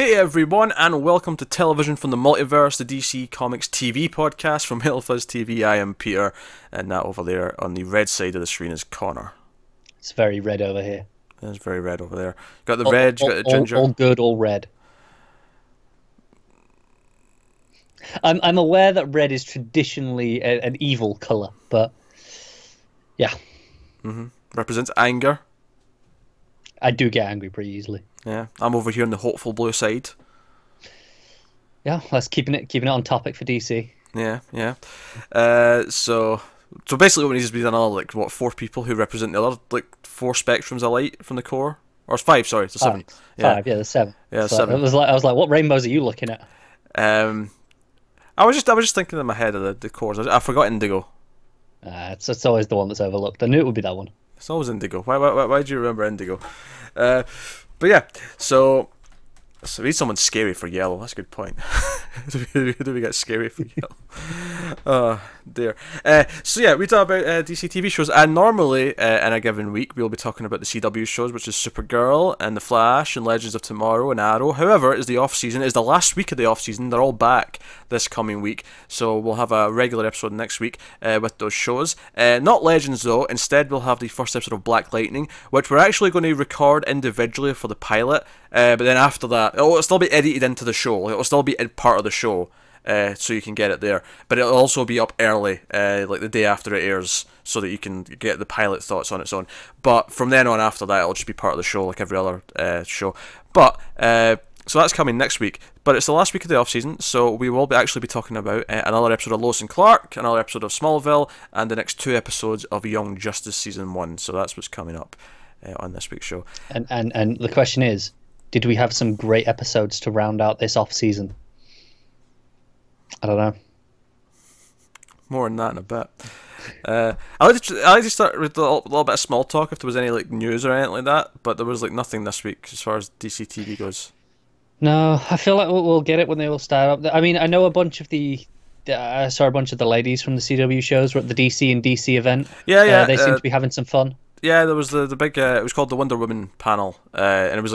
Hey everyone, and welcome to Television from the Multiverse, the DC Comics TV podcast from Hillfuzz TV. I am Peter, and that over there on the red side of the screen is Connor. It's very red over here. It's very red over there. Got the red, you got the ginger. All good, all red. I'm aware that red is traditionally an evil colour, but yeah. Represents anger. I do get angry pretty easily. Yeah, I'm over here on the hopeful blue side. Yeah, let's keeping it on topic for DC. Yeah. So basically what we need is another, 4 people who represent the other, 4 spectrums of light from the core. Or it's 5, sorry, it's 7. Five, there's 7. Yeah, so 7. I was like, what rainbows are you looking at? I was just thinking in my head of the cores. I forgot indigo. It's always the one that's overlooked. I knew it would be that one. It's always indigo. Why do you remember indigo? But yeah, so we need someone scary for yellow. That's a good point. do we get scary for yellow? Oh dear. So yeah, we talk about DC TV shows, and normally in a given week we'll be talking about the CW shows, which is Supergirl and The Flash and Legends of Tomorrow and Arrow. However, it's the off season. It's the last week of the off season. They're all back this coming week, so we'll have a regular episode next week with those shows. Not Legends though. Instead, we'll have the first episode of Black Lightning, which we're actually going to record individually for the pilot. But then after that, it'll still be edited into the show. It'll still be part of the show, so you can get it there. But it'll also be up early, like the day after it airs, so that you can get the pilot thoughts on its own. But from then on after that, it'll just be part of the show, like every other show. But so that's coming next week. But it's the last week of the off season, so we will actually be talking about another episode of Lois and Clark, another episode of Smallville, and the next 2 episodes of Young Justice season 1. So that's what's coming up on this week's show. And the question is, did we have some great episodes to round out this off season? I don't know. More than that in a bit. I like to start with a little bit of small talk if there was any news or anything like that, but there was nothing this week as far as DC TV goes. No, I feel like we'll get it when they all start up. I mean, I know a bunch of I saw a bunch of the ladies from the CW shows were at the DC and DC event. Yeah. They seem to be having some fun. Yeah, there was the big. It was called the Wonder Woman panel, and it was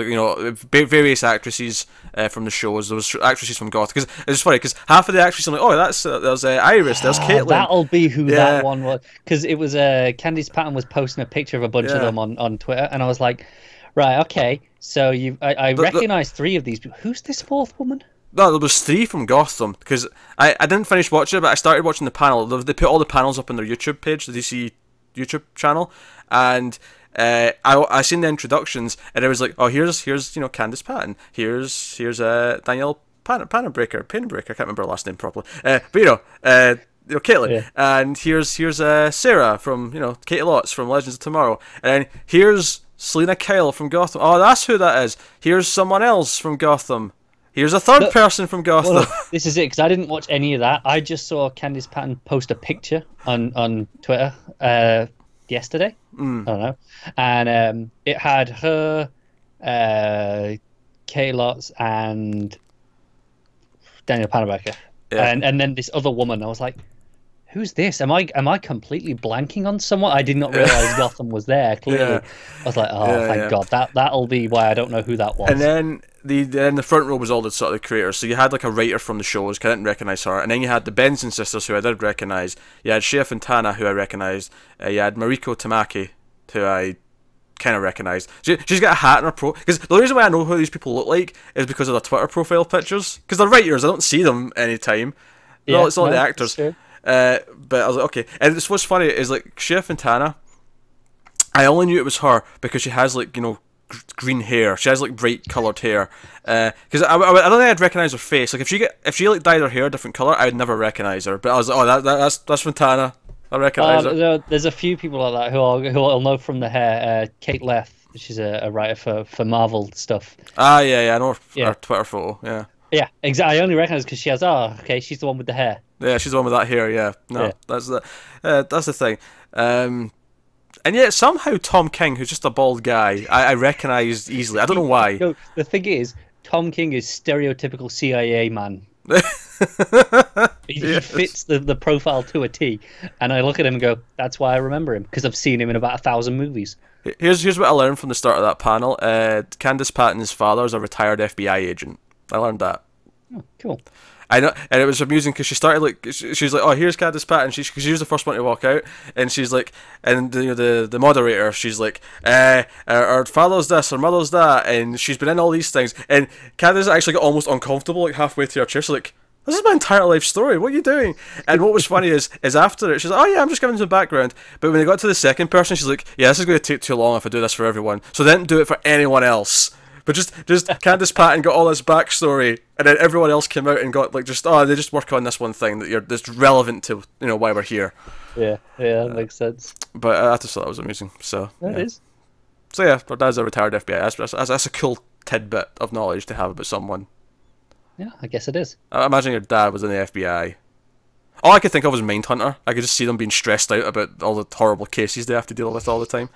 various actresses from the shows. There was actresses from Goth, because it was funny because half of the actresses, I'm like, oh, there's Iris, there's Caitlin. That'll be who that one was, because it was Candice Patton was posting a picture of a bunch of them on Twitter, and I was like, right, okay, so I recognize 3 of these. Who's this 4th woman? No, there was 3 from Gotham, because I didn't finish watching it, but I started watching the panel. They put all the panels up on their YouTube page, the DC YouTube channel, and I seen the introductions, and it was like, oh, here's Candice Patton, here's Danielle Panabaker, I can't remember her last name properly, but Caitlin, and here's Sarah from Katie Lotz from Legends of Tomorrow, and then here's Selena Kyle from Gotham. Oh, that's who that is. Here's someone else from Gotham. Here's a third person from Gotham. Well, this is it, because I didn't watch any of that. I just saw Candice Patton post a picture on Twitter yesterday. I don't know. And it had her, Kay Lotz, and Daniel Panabaker. Yeah. And then this other woman. I was like, who's this? Am I completely blanking on someone? I did not realize Gotham was there, clearly. Yeah. I was like, oh, thank God. That'll be why I don't know who that was. And then the front row was all the sort of creators. So you had a writer from the shows, I didn't recognise her. And then you had the Benson sisters, who I did recognise. You had Shea Fontana, who I recognised. You had Mariko Tamaki, who I kind of recognised. She's got a hat in her because the reason why I know who these people look like is because of their Twitter profile pictures. Because they're writers, I don't see them anytime. No, it's all the actors. Sure. But I was like, okay. And what's funny is Shea Fontana, I only knew it was her because she has green hair. She has bright coloured hair. Because I don't think I'd recognise her face. If she dyed her hair a different colour, I would never recognise her. But I was like, oh, that's Fontana. I recognise her. There's a few people like that who I'll know from the hair. Kate Leth, she's a writer for Marvel stuff. Yeah, I know her Twitter photo. Yeah. Yeah, exactly. I only recognise because she has. Oh, okay, she's the one with the hair. Yeah, she's the one with that hair. Yeah, no, that's the thing. And yet somehow Tom King, who's just a bald guy, I recognise easily. I don't know why. No, the thing is, Tom King is stereotypical CIA man. He fits the profile to a T, and I look at him and go, "That's why I remember him, because I've seen him in about 1,000 movies." Here's what I learned from the start of that panel. Candice Patton's father is a retired FBI agent. I learned that. Oh, cool. I know, and it was amusing because she started like she was like, "Oh, here's Candice Pat," and she was the first one to walk out, and she's like, and the moderator, she's like, "Our father's this, our mother's that," and she's been in all these things, and Candice actually got almost uncomfortable like halfway through her chair. She's like, "This is my entire life story. What are you doing?" And what was funny is after it, she's like, "Oh yeah, I'm just giving some background." But when they got to the second person, she's like, "Yeah, this is going to take too long if I do this for everyone. So they didn't do it for anyone else." But just Candice Patton got all this backstory, and then everyone else came out and got like they just work on this one thing that's relevant to why we're here. Yeah, that makes sense. But I just thought that was amusing. So it is. So yeah, our dad's a retired FBI. That's a cool tidbit of knowledge to have about someone. Yeah, I guess it is. I imagine your dad was in the FBI. All I could think of was Mindhunter. I could just see them being stressed out about all the horrible cases they have to deal with all the time.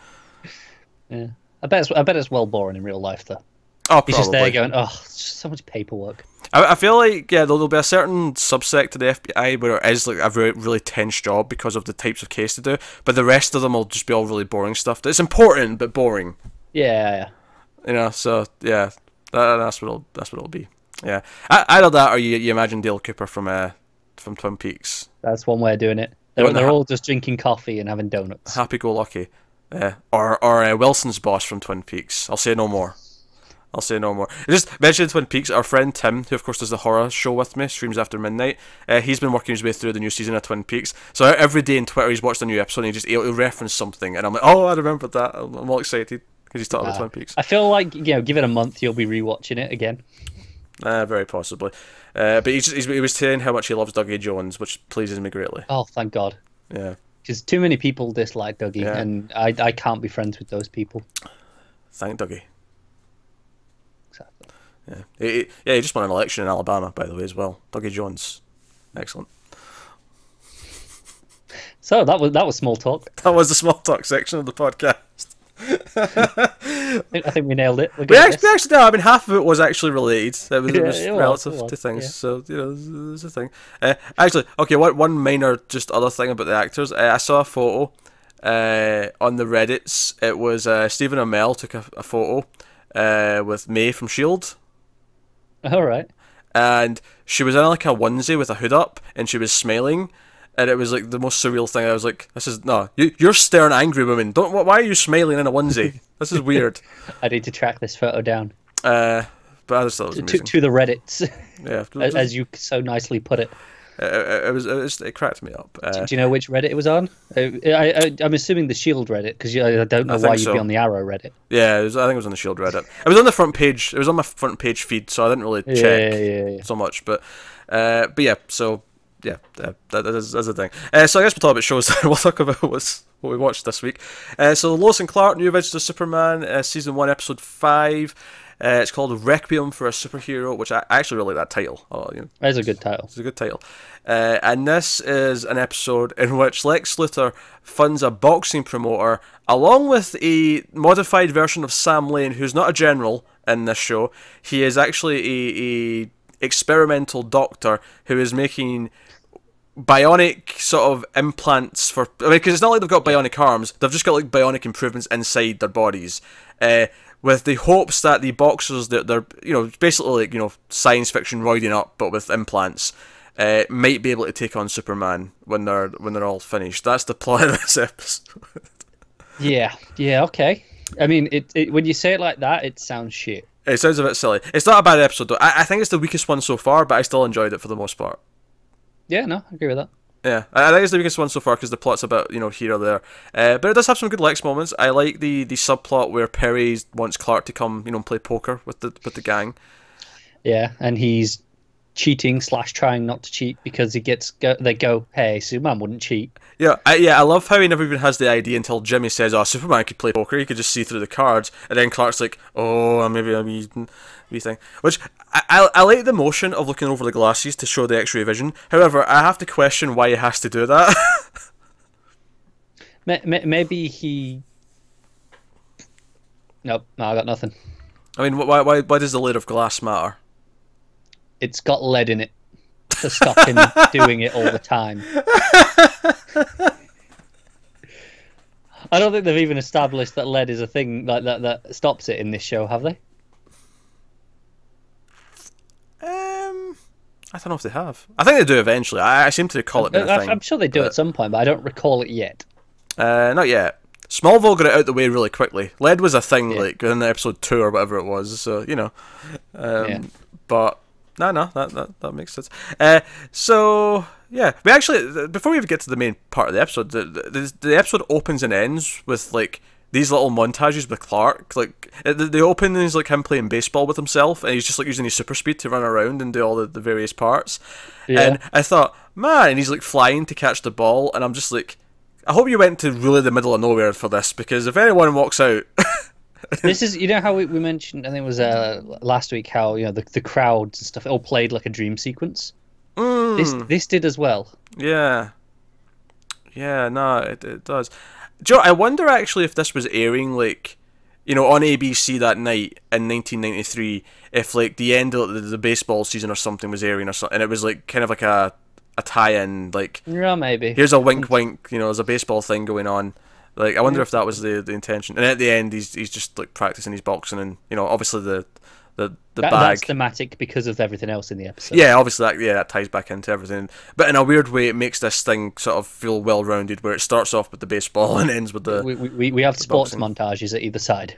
Yeah, I bet it's well boring in real life though. Oh, he's just there going, "Oh, it's just so much paperwork." I feel like there'll be a certain subsect of the FBI where it is like a really tense job because of the types of case to do, but the rest of them will just be all really boring stuff. It's important but boring. Yeah. So yeah, that's what it'll be. Yeah, either that or you imagine Dale Cooper from Twin Peaks. That's one way of doing it. They're all just drinking coffee and having donuts. Happy-go-lucky. Or Wilson's boss from Twin Peaks. I'll say no more. Just mentioning Twin Peaks, our friend Tim, who of course does the horror show with me, streams after midnight, he's been working his way through the new season of Twin Peaks. So every day on Twitter he's watched a new episode and he'll reference something, and I'm like, oh, I remember that. I'm all excited because he's talking about Twin Peaks. I feel like give it a month, you'll be rewatching it again. Very possibly. But he was saying how much he loves Dougie Jones, which pleases me greatly. Oh, thank God. Yeah. Because too many people dislike Dougie, and I can't be friends with those people. Thank Dougie. Exactly. Yeah. He just won an election in Alabama, by the way, as well. Dougie Jones. Excellent. So that was small talk. That was the small talk section of the podcast. I think we nailed it. We actually no. I mean, half of it was actually related. It was relative to things. Yeah. So there's a thing. Actually, okay. One minor just other thing about the actors. I saw a photo on the Reddits. It was Stephen Amell took a photo with May from S.H.I.E.L.D. All right. And she was in like a onesie with a hood up, and she was smiling. And it was like the most surreal thing. I was like, "This is you're stern, angry woman. Why are you smiling in a onesie? This is weird." I need to track this photo down. But I just thought it was amazing. To the Reddits. Yeah, as you so nicely put it. It cracked me up. Do you know which Reddit it was on? I'm assuming the S.H.I.E.L.D. Reddit because I don't know why you'd be on the Arrow Reddit. Yeah, I think it was on the S.H.I.E.L.D. Reddit. It was on the front page. It was on my front page feed, so I didn't really check so much. But yeah, so. Yeah, that is a thing. So I guess we'll talk about shows. We'll talk about what we watched this week. So Lois and Clark, New Adventures of Superman, Season 1, Episode 5. It's called Requiem for a Superhero, which I actually really like that title. That's a good title. It's a good title. And this is an episode in which Lex Luthor funds a boxing promoter, along with a modified version of Sam Lane, who's not a general in this show. He is actually a experimental doctor who is making bionic sort of implants for, because it's not like they've got bionic arms, they've just got like bionic improvements inside their bodies, with the hopes that the boxers that they're basically like science fiction roiding up but with implants might be able to take on Superman when they're all finished. That's the plot of this episode. yeah, okay. I mean, it when you say it like that, it sounds shit. It sounds a bit silly. It's not a bad episode though. I think it's the weakest one so far, but I still enjoyed it for the most part. Yeah, no, I agree with that. Yeah, I think it's the weakest one so far because the plot's about here or there, but it does have some good Lex moments. I like the subplot where Perry wants Clark to come play poker with the gang. Yeah, and he's cheating / trying not to cheat because they go, hey, Superman wouldn't cheat. Yeah, I love how he never even has the idea until Jimmy says, "Oh, Superman could play poker. He could just see through the cards," and then Clark's like, "Oh, maybe a wee thing." Which I like the motion of looking over the glasses to show the X-ray vision. However, I have to question why he has to do that. Maybe he. Nope, no, I got nothing. I mean, why does the lid of glass matter? It's got lead in it to stop him doing it all the time. I don't think they've even established that lead is a thing like that stops it in this show, have they? I don't know if they have. I think they do eventually. I seem to recall it being a thing. I'm sure they do at some point, but I don't recall it yet. Not yet. Smallville got it out the way really quickly. Lead was a thing like in episode 2 or whatever it was. So you know, but no, that makes sense. So yeah, we actually before we even get to the main part of the episode, the episode opens and ends with like these little montages with Clark. Like the opening is like him playing baseball with himself, and he's just like using his super speed to run around and do all the various parts. Yeah. And I thought, man, and he's like flying to catch the ball, and I'm just like, I hope you went to really the middle of nowhere for this, because if anyone walks out. This is, you know how we mentioned, I think it was last week, how the crowds and stuff, it all played like a dream sequence. This did as well. Yeah, no, it does. Joe, I wonder actually if this was airing like, on ABC that night in 1993, if like the end of the baseball season or something was airing or something, and it was like kind of like a tie-in, like, yeah, maybe. Here's a wink, there's a baseball thing going on. Like, I wonder if that was the intention. And at the end, he's just like practicing his boxing, and obviously the bag. That's thematic because of everything else in the episode. Yeah, obviously that ties back into everything. But in a weird way, it makes this thing sort of feel well-rounded, where it starts off with the baseball and ends with the. We have sports montages at either side.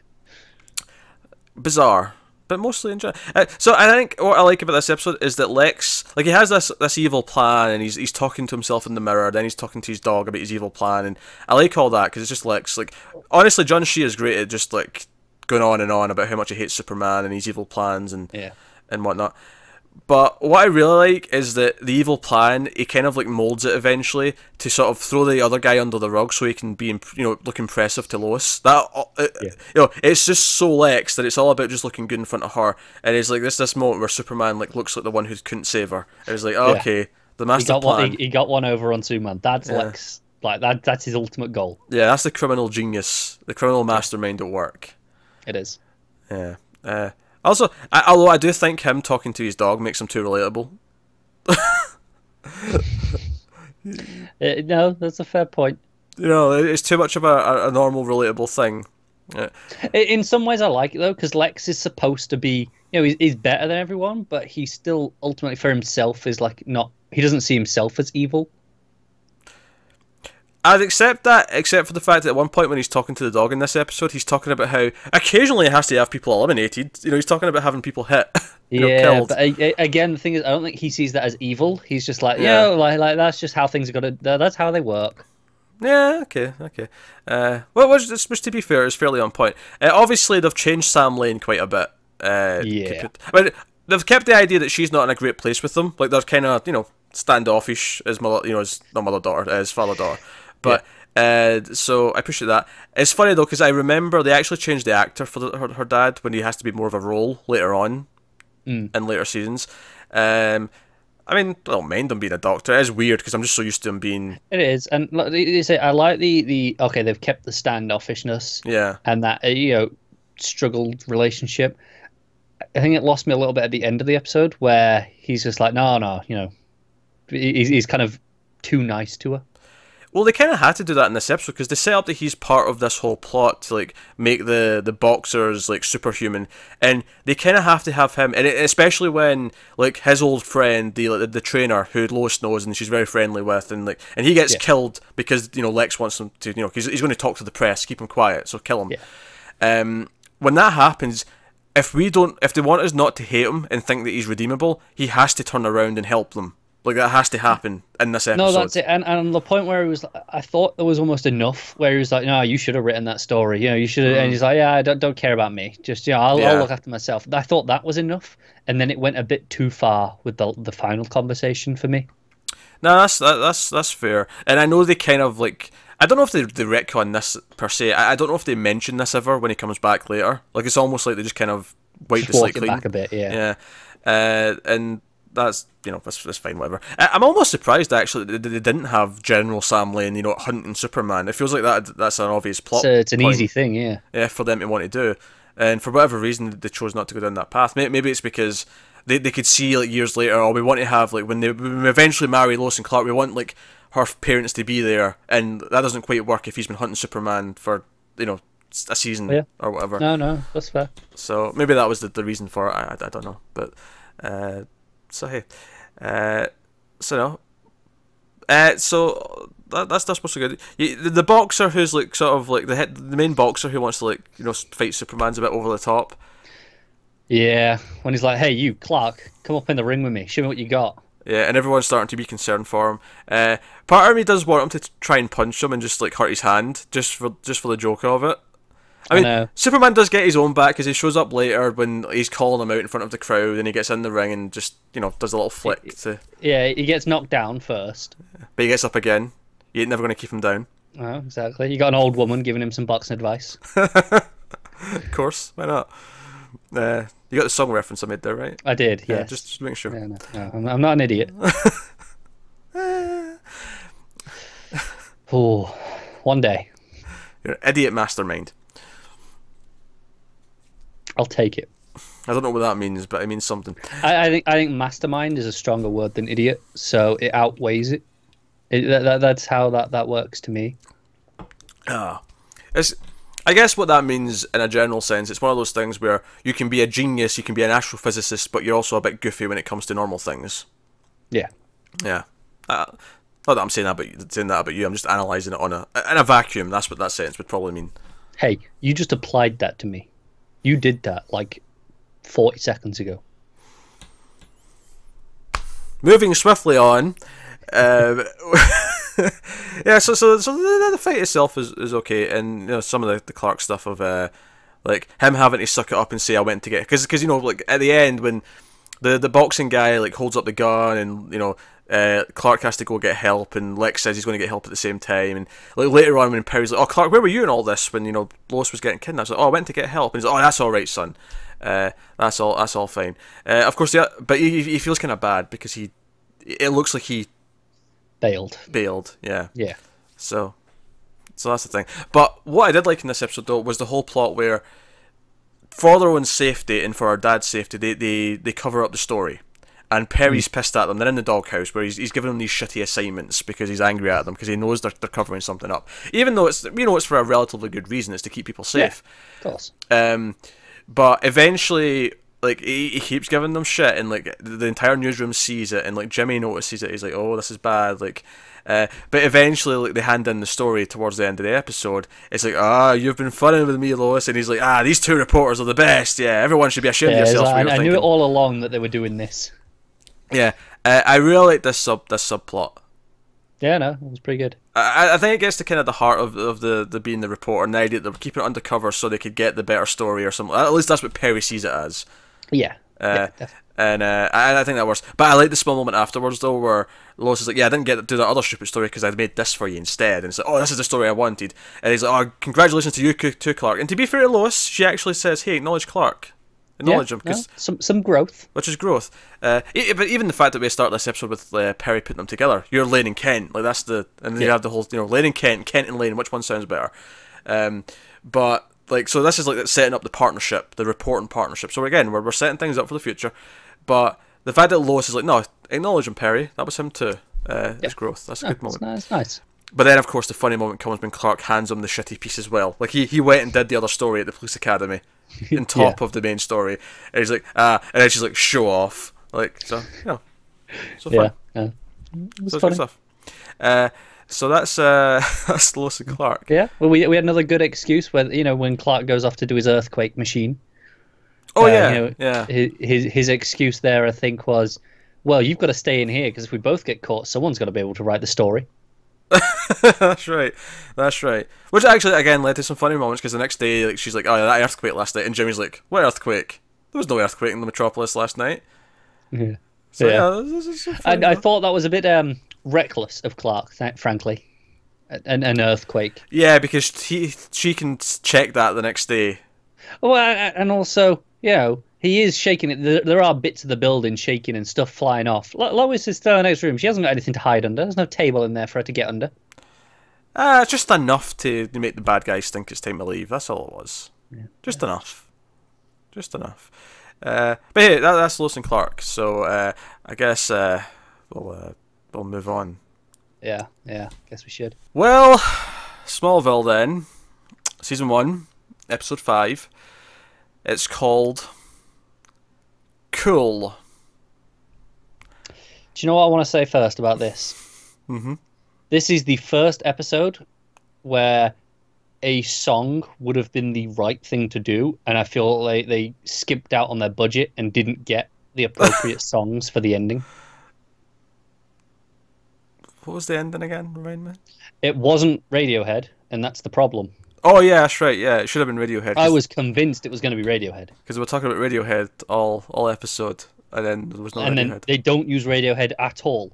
Bizarre, but mostly enjoy. So I think what I like about this episode is that Lex, like, he has this evil plan, and he's talking to himself in the mirror, then he's talking to his dog about his evil plan, and I like all that because it's just Lex. Like, honestly, John Shea is great at just like going on and on about how much he hates Superman and his evil plans and whatnot. But what I really like is that the evil plan, he kind of like molds it eventually to sort of throw the other guy under the rug so he can be, look impressive to Lois. That it's just so Lex that it's all about just looking good in front of her. And it's like this moment where Superman like looks like the one who couldn't save her. And it's like, okay, the master plan. He got one over on Superman. That's Lex. Like that's his ultimate goal. Yeah, that's the criminal genius, the criminal mastermind at work. It is. Yeah. Also, although I do think him talking to his dog makes him too relatable. No, that's a fair point. It's too much of a normal, relatable thing. Yeah. In some ways, I like it, though, because Lex is supposed to be, he's better than everyone, but he still, ultimately, for himself, is like not, he doesn't see himself as evil. I'd accept that, except for the fact that at one point when he's talking to the dog in this episode, he's talking about how occasionally he has to have people eliminated. He's talking about having people hit, killed. But again, the thing is, I don't think he sees that as evil. He's just like, like that's just how things are gonna. That's how they work. Yeah, okay. Which to be fair is fairly on point. Obviously, they've changed Sam Lane quite a bit. They've kept the idea that she's not in a great place with them. Like, they're kind of standoffish as mother, as not mother-daughter, as father-daughter. But so I appreciate that. It's funny though, because I remember they actually changed the actor for her dad when he has to be more of a role later on in later seasons. I mean, I don't mind him being a doctor. It is weird because I'm just so used to him being. It is, and they say I like the okay. They've kept the standoffishness, and that struggled relationship. I think it lost me a little bit at the end of the episode where he's just like, no, he's kind of too nice to her. Well, they kind of had to do that in this episode because they set up that he's part of this whole plot to like make the boxers like superhuman, and they kind of have to have him, and especially when like his old friend, the trainer who Lois knows and she's very friendly with, and he gets killed because Lex wants him to because he's going to talk to the press, keep him quiet, so kill him. Yeah. When that happens, if they want us not to hate him and think that he's redeemable, he has to turn around and help them. Like, that has to happen in this episode. No, that's it. And the point where he was, I thought there was almost enough where he was like, no, you should have written that story. You should have. And he's like, yeah, don't care about me. Just, I'll look after myself. I thought that was enough. And then it went a bit too far with the final conversation for me. No, that's fair. And I know they kind of like, I don't know if they retcon this per se. I don't know if they mention this ever when he comes back later. Like, it's almost like they just kind of wipe the slate clean. Back a bit, yeah. And that's that's fine, whatever. I'm almost surprised actually that they didn't have General Sam Lane hunting Superman. It feels like that's an obvious plot. So it's an easy thing, yeah, for them to want to do, and for whatever reason they chose not to go down that path. Maybe it's because they could see like years later, we want to have like when we eventually marry Lois and Clark, we want like her parents to be there, and that doesn't quite work if he's been hunting Superman for a season or whatever. No, that's fair. So maybe that was the reason for it. I don't know, but. So hey, So no. So that's supposed to be good. The boxer who's like sort of like the main boxer who wants to like fight Superman's a bit over the top. Yeah, when he's like, "Hey, you Clark, come up in the ring with me. Show me what you got." Yeah, and everyone's starting to be concerned for him. Part of me does want him to try and punch him and just like hurt his hand, just for the joke of it. I mean, Superman does get his own back because he shows up later when he's calling him out in front of the crowd, and he gets in the ring and just does a little flick to. Yeah, he gets knocked down first, but he gets up again. You ain't never going to keep him down. Oh, exactly. You got an old woman giving him some boxing advice. Of course, why not? You got the song reference I made there, right? I did, yes. Just make sure. Yeah, no, I'm not an idiot. Oh, one day. You're an idiot mastermind. I'll take it. I don't know what that means, but it means something. I think mastermind is a stronger word than idiot, so it outweighs it. That's how that works to me. I guess what that means in a general sense, it's one of those things where you can be a genius, you can be an astrophysicist, but you're also a bit goofy when it comes to normal things. Yeah. Yeah. Not that I'm saying that about you, I'm just analysing it in a vacuum. That's what that sentence would probably mean. Hey, you just applied that to me. You did that like 40 seconds ago. Moving swiftly on. Yeah, so the fight itself is okay, and some of the Clark stuff of like him having to suck it up and say I went to get, because like at the end when the boxing guy like holds up the gun and Clark has to go get help, and Lex says he's going to get help at the same time, and like later on when Perry's like, oh Clark, where were you in all this when Lois was getting kidnapped? Like, oh, I went to get help, and he's like, oh, that's all right, son. That's all fine. Of course, but he feels kind of bad because it looks like he bailed, yeah. So that's the thing. But what I did like in this episode though was the whole plot where, for their own safety and for our dad's safety, they cover up the story. And Perry's pissed at them. They're in the doghouse where he's giving them these shitty assignments because he's angry at them because he knows they're covering something up. Even though it's for a relatively good reason, it's to keep people safe. Yeah, of course. But eventually, like he keeps giving them shit, and like the entire newsroom sees it, and like Jimmy notices it. He's like, "Oh, this is bad." Like, but eventually, like they hand in the story towards the end of the episode. It's like, you've been funning with me, Lois, and he's like, these two reporters are the best. Yeah, everyone should be ashamed of yourselves. Like, I knew it all along that they were doing this. Yeah, I really like this subplot. Yeah, no, it was pretty good. I think it gets to kind of the heart of the being the reporter, and the idea that they're keeping it undercover so they could get the better story or something. At least that's what Perry sees it as. Yeah. And I think that works. But I like the small moment afterwards though, where Lois is like, "Yeah, I didn't get to do that other stupid story because I made this for you instead." And it's like, "Oh, this is the story I wanted." And he's like, "Oh, congratulations to you too, Clark." And to be fair to Lois, she actually says, "Hey, acknowledge Clark." Acknowledge him, because some growth, which is growth. But even the fact that we start this episode with Perry putting them together, you're Lane and Kent, like that's and then you have the whole Lane and Kent and Lane, which one sounds better? But like, so this is like setting up the partnership, the reporting partnership. So again, we're setting things up for the future. But the fact that Lois is like, no, acknowledge him, Perry. That was him too. It's growth. That's a good moment. That's nice. But then, of course, the funny moment comes when Clark hands him the shitty piece as well. Like, he went and did the other story at the police academy on top of the main story. And he's like, and then she's like, show off. Like, so, so fun. Yeah. So good stuff. So that's Lois and Clark. Yeah, well, we had another good excuse where, when Clark goes off to do his earthquake machine. Oh, yeah. His excuse there, I think, was, well, you've got to stay in here because if we both get caught, someone's got to be able to write the story. That's right. Which actually, again, led to some funny moments because the next day, like, she's like, "Oh, yeah, that earthquake last night," and Jimmy's like, "What earthquake? There was no earthquake in the Metropolis last night." Yeah. So this is so funny, I thought that was a bit reckless of Clark, frankly, an earthquake. Yeah, because she can check that the next day. Well, and also, he is shaking it. There are bits of the building shaking and stuff flying off. Lois is still in the next room. She hasn't got anything to hide under. There's no table in there for her to get under. It's just enough to make the bad guys think it's time to leave. That's all it was. Yeah. Just enough. But hey, that's Lois and Clark. So I guess we'll move on. Yeah. Guess we should. Well, Smallville then, season 1, episode 5. It's called Cool. Do you know what I want to say first about this? Mm-hmm. This is the first episode where a song would have been the right thing to do, and I feel like they skipped out on their budget and didn't get the appropriate songs for the ending. What was the ending again? Remind me. It wasn't Radiohead, and that's the problem. Oh yeah, that's right. Yeah, it should have been Radiohead. I was convinced it was going to be Radiohead because we were talking about Radiohead all episode, and then there was no and Radiohead. Then they don't use Radiohead at all.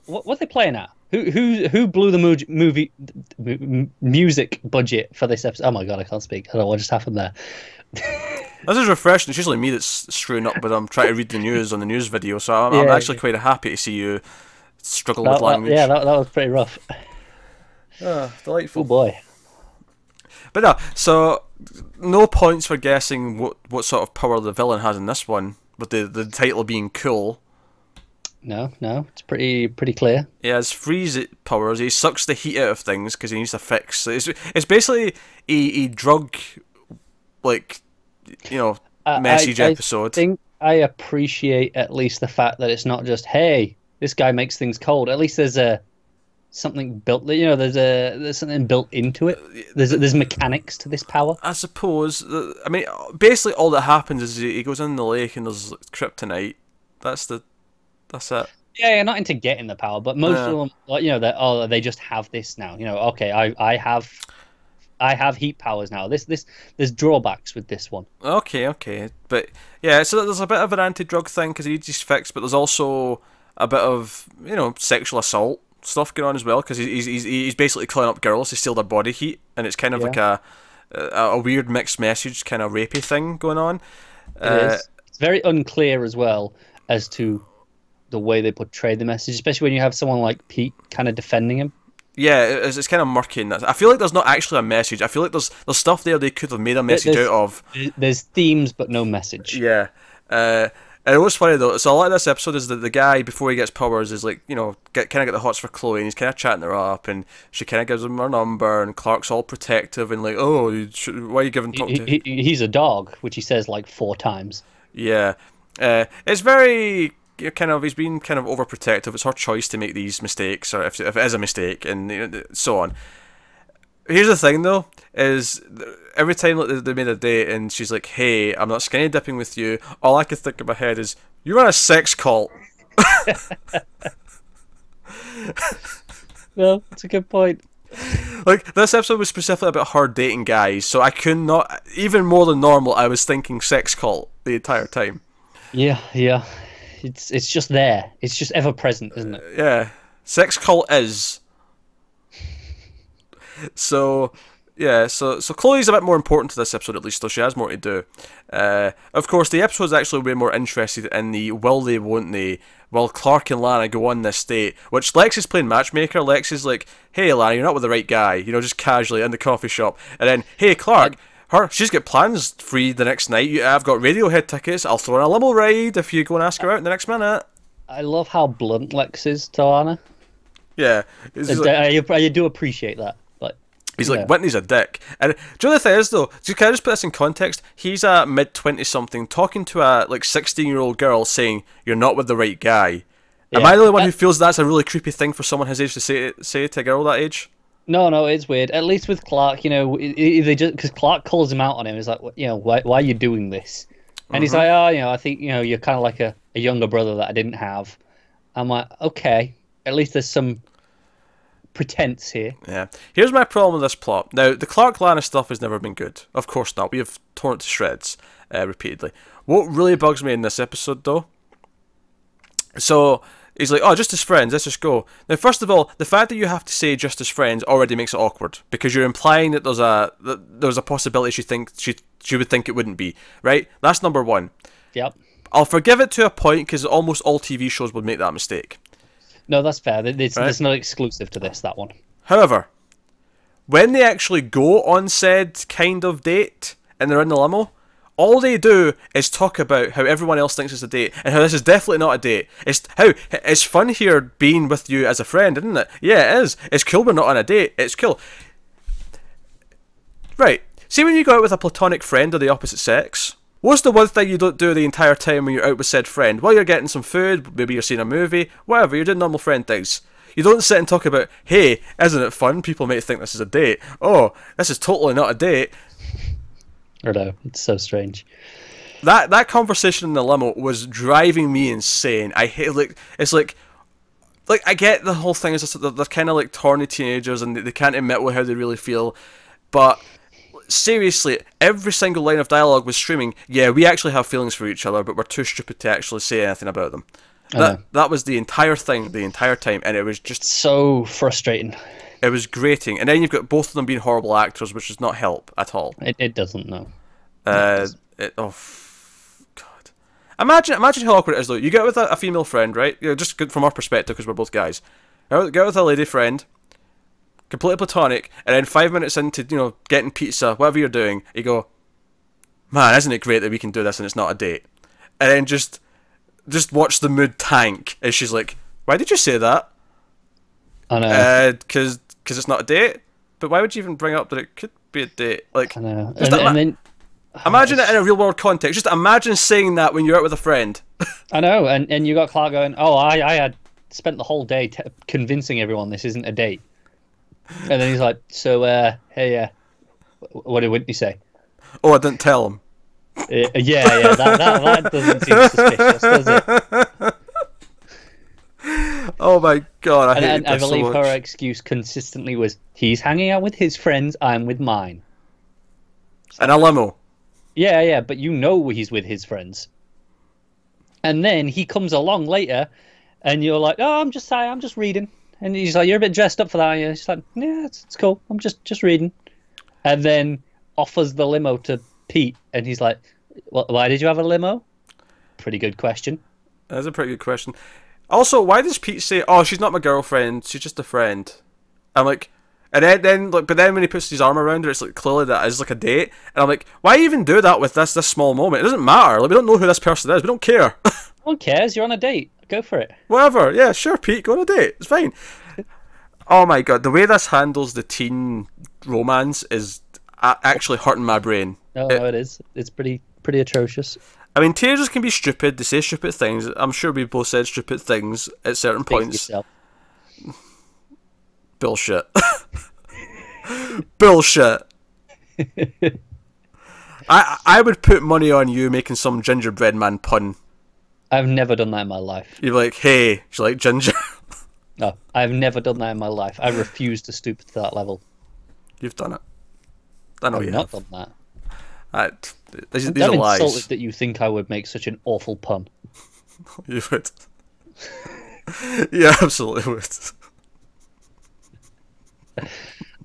What are they playing at? Who blew the music budget for this episode? Oh my god, I can't speak. I don't know what just happened there. This is refreshing. It's usually me that's screwing up, but I'm trying to read the news on the news video, so I'm actually quite happy to see you struggle with language. That was pretty rough. Oh, delightful. Oh boy. But no, so no points for guessing what sort of power the villain has in this one, with the title being cool. No, it's pretty clear. He has freeze powers. He sucks the heat out of things because he needs to fix. It's basically a drug, like, message episode. I think I appreciate at least the fact that it's not just, hey, this guy makes things cold. At least there's something built. There's something built into it. There's mechanics to this power. I suppose. I mean, basically all that happens is he goes in the lake and there's kryptonite. That's it. Yeah, you're not into getting the power, but most of them, they just have this now. Okay, I have heat powers now. There's drawbacks with this one. Okay, but yeah, so there's a bit of an anti-drug thing because he needs his fix, but there's also a bit of sexual assault stuff going on as well because he's basically calling up girls to steal their body heat, and it's kind of like a weird mixed message, kind of rapey thing going on. It is. It's very unclear as well as to the way they portray the message, especially when you have someone like Pete kind of defending him. Yeah, it's kind of murky in that. I feel like there's not actually a message. I feel like there's stuff there they could have made a message out of. There's themes, but no message. Yeah. And what's funny though, so a lot of this episode is that the guy, before he gets powers, is like, kind of get the hots for Chloe, and he's kind of chatting her up, and she kind of gives him her number, and Clark's all protective, and like, oh, why are you giving talk to him? He's a dog, which he says like 4 times. Yeah. It's very... he's been kind of overprotective. It's her choice to make these mistakes, or if it is a mistake, and so on. Here's the thing, though, is every time they made a date, and she's like, "Hey, I'm not skinny dipping with you," all I can think in my head is, "You run a sex cult." No, that's a good point. Like, this episode was specifically about her dating guys, so I could not, even more than normal, I was thinking sex cult the entire time. Yeah. It's just there. It's just ever present, isn't it? Yeah. Sex cult is. So, yeah, so Chloe's a bit more important to this episode, at least, though she has more to do. Of course, the episode's actually way more interested in the will they, won't they, while Clark and Lana go on this date, which Lex is playing matchmaker. Lex is like, hey, Lana, you're not with the right guy, just casually in the coffee shop. And then, hey, Clark... she's got plans free the next night. I've got Radiohead tickets. I'll throw in a limo ride if you go and ask her out in the next minute. I love how blunt Lex is to Lana. Yeah. I do appreciate that. But he's like, Whitney's a dick. And do you know the thing is, though? Can I just put this in context? He's a mid-20-something talking to a 16-year-old girl saying, you're not with the right guy. Yeah. Am I the only one who feels that's a really creepy thing for someone his age to say to a girl that age? No, it's weird. At least with Clark, they just because Clark calls him out on him. He's like, why are you doing this? And he's like, I think you're kind of like a younger brother that I didn't have. I'm like, okay, at least there's some pretense here. Yeah. Here's my problem with this plot. Now, the Clark Lana stuff has never been good. Of course not. We have torn it to shreds repeatedly. What really bugs me in this episode, though? So. He's like, oh, just as friends, let's just go. Now, first of all, the fact that you have to say just as friends already makes it awkward, because you're implying that there's a possibility she would think it wouldn't be, right? That's number one. Yep. I'll forgive it to a point, because almost all TV shows would make that mistake. No, that's fair. It's not exclusive to that one. However, when they actually go on said kind of date, and they're in the limo, all they do is talk about how everyone else thinks it's a date, and how this is definitely not a date. It's fun here being with you as a friend, isn't it? Yeah, it is. It's cool we're not on a date. It's cool. Right. See when you go out with a platonic friend of the opposite sex, What's the one thing you don't do the entire time when you're out with said friend? Well, you're getting some food, maybe you're seeing a movie, whatever, you're doing normal friend things. You don't sit and talk about, hey, isn't it fun? People might think this is a date. Oh, this is totally not a date. I know, it's so strange. That conversation in the limo was driving me insane. I hate, like, it's like I get the whole thing is just they're kind of like tawny teenagers and they can't admit how they really feel, but seriously, every single line of dialogue was screaming, yeah, we actually have feelings for each other, but we're too stupid to actually say anything about them. That was the entire thing, the entire time, and it was just so frustrating. It was grating, and then you've got both of them being horrible actors, which does not help at all. It doesn't, no. Oh, God. Imagine how awkward it is, though. You get with a female friend, right? You know, just good from our perspective, because we're both guys. You get with a lady friend, completely platonic, and then 5 minutes into, you know, getting pizza, whatever you're doing, you go, man, isn't it great that we can do this and it's not a date? And then just watch the mood tank as she's like, why did you say that? I know. Because it's not a date? But why would you even bring up that it could be a date? Like, I know. And then, imagine it in a real world context. Just imagine saying that when you're out with a friend. I know, and you got Clark going, oh, I had spent the whole day convincing everyone this isn't a date. And then he's like, so, hey, what did Whitney say? Oh, I didn't tell him. Yeah, that doesn't seem suspicious, does it? Oh my God, I believe so much. her excuse consistently was, he's hanging out with his friends, I'm with mine. In a limo. Yeah, but you know he's with his friends. And then he comes along later, and you're like, oh, I'm just reading. And he's like, you're a bit dressed up for that, aren't you? She's like, yeah, it's cool, I'm just reading. And then offers the limo to Pete, and he's like, why did you have a limo? Pretty good question. That's a pretty good question. Also, why does Pete say, oh, she's not my girlfriend, she's just a friend? I'm like, and then like, but then when he puts his arm around her, it's like clearly that is like a date. And I'm like, why even do that with this small moment? It doesn't matter. Like, we don't know who this person is. We don't care. No one cares. You're on a date. Go for it. Whatever. Yeah, sure, Pete. Go on a date. It's fine. Oh my God, the way this handles the teen romance is actually hurting my brain. No, it is. It's pretty atrocious. I mean, teenagers can be stupid. They say stupid things. I'm sure we both said stupid things at certain points. Bullshit. Bullshit. I would put money on you making some gingerbread man pun. I've never done that in my life. You're like, hey, do you like ginger? No, I've never done that in my life. I refuse to stoop to that level. You've done it. I know I've not done that. These I'm are lies. insulted that you think I would make such an awful pun. You would. Yeah, absolutely would.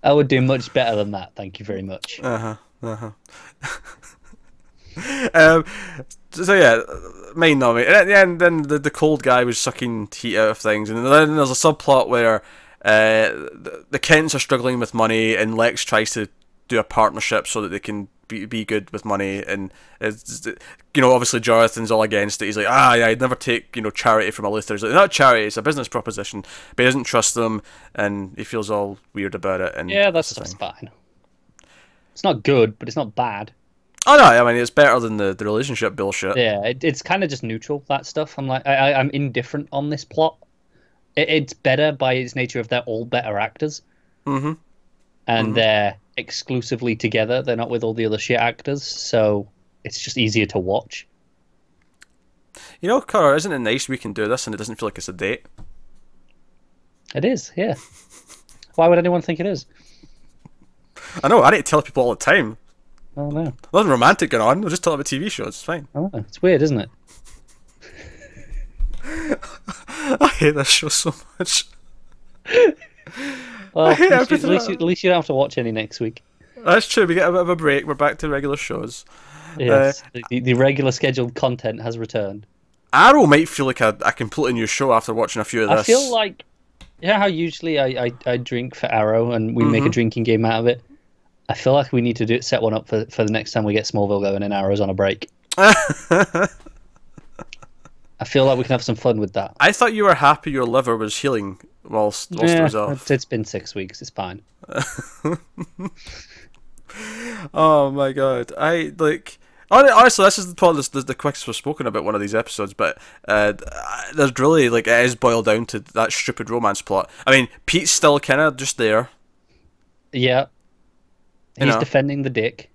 I would do much better than that. Thank you very much. So yeah, mine no mate. And at the end, then the cold guy was sucking heat out of things, and then there's a subplot where the Kents are struggling with money, and Lex tries to do a partnership so that they can be good with money, and it's, you know, obviously Jonathan's all against it. He's like, yeah, I'd never take, you know, charity from a Luther. He's like, not charity, it's a business proposition, but he doesn't trust them, and he feels all weird about it. And yeah, that's fine. It's not good, but it's not bad. Oh no, I mean, it's better than the relationship bullshit. Yeah, it's kind of just neutral, that stuff. I'm like, I'm indifferent on this plot. It's better by its nature of they're all better actors. Mm-hmm. And they're exclusively together. They're not with all the other shit actors, so it's just easier to watch. You know, Connor, isn't it nice we can do this and it doesn't feel like it's a date? It is, yeah. Why would anyone think it is? I know, I need to tell people all the time. Oh no. Nothing romantic going on, we'll just tell them about TV shows, it's fine. Oh, it's weird, isn't it? I hate this show so much. Well, at least you don't have to watch any next week. That's true, we get a bit of a break, we're back to regular shows. Yes, the regular scheduled content has returned. Arrow might feel like a completely new show after watching a few of this. I feel like, you know how usually I drink for Arrow and we make a drinking game out of it? I feel like we need to set one up for the next time we get Smallville going and Arrow's on a break. I feel like we can have some fun with that. I thought you were happy your liver was healing whilst it was off. It's been 6 weeks, it's fine. Oh my God. I Honestly, this is probably the quickest we've spoken about one of these episodes, but there's really, like, it is boiled down to that stupid romance plot. I mean, Pete's still kind of just there. Yeah. He's defending the dick.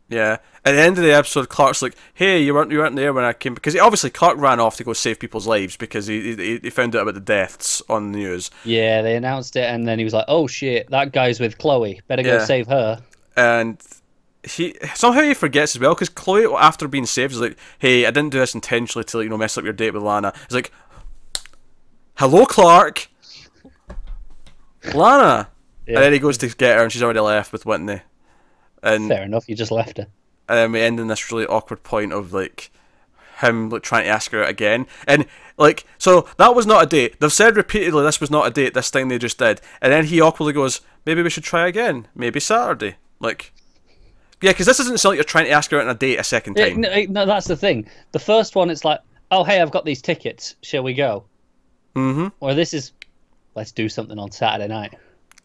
Yeah. At the end of the episode, Clark's like, "Hey, you weren't there when I came," because obviously Clark ran off to go save people's lives because he found out about the deaths on the news. Yeah, they announced it, and then he was like, "Oh shit, that guy's with Chloe. Better go save her." And he forgets as well, because Chloe, after being saved, is like, "Hey, I didn't do this intentionally to, mess up your date with Lana." He's like, "Hello, Clark, Lana," and then he goes to get her, and she's already left with Whitney. And fair enough, you just left her. And then we end in this really awkward point of, like, him, like, trying to ask her out again. And, like, so that was not a date. They've said repeatedly this was not a date, this thing they just did. And then he awkwardly goes, "Maybe we should try again. Maybe Saturday." Like, yeah, because this doesn't sound like you're trying to ask her out on a date a second time. No, that's the thing. The first one, it's like, "Oh, hey, I've got these tickets. Shall we go?" Mm-hmm. Or this is, "Let's do something on Saturday night."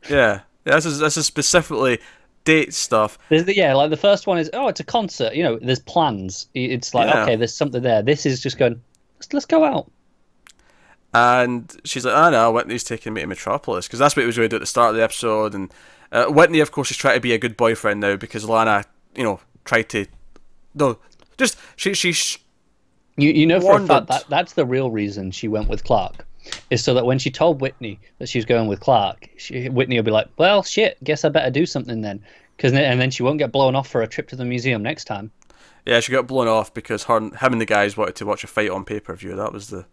Yeah. This is specifically date stuff. Like the first one is, "Oh, it's a concert. There's plans." It's like, okay, there's something there. This is just going, let's go out. And she's like, "Oh no, Whitney's taking me to Metropolis," because that's what he was going to do at the start of the episode. And Whitney, of course, is trying to be a good boyfriend now because Lana, tried to. No, just she. For a fact that's the real reason she went with Clark. Is so that when she told Whitney that she was going with Clark, Whitney will be like, "Well, shit, guess I better do something then," and then she won't get blown off for a trip to the museum next time. Yeah, she got blown off because him and the guys wanted to watch a fight on pay-per-view. That was the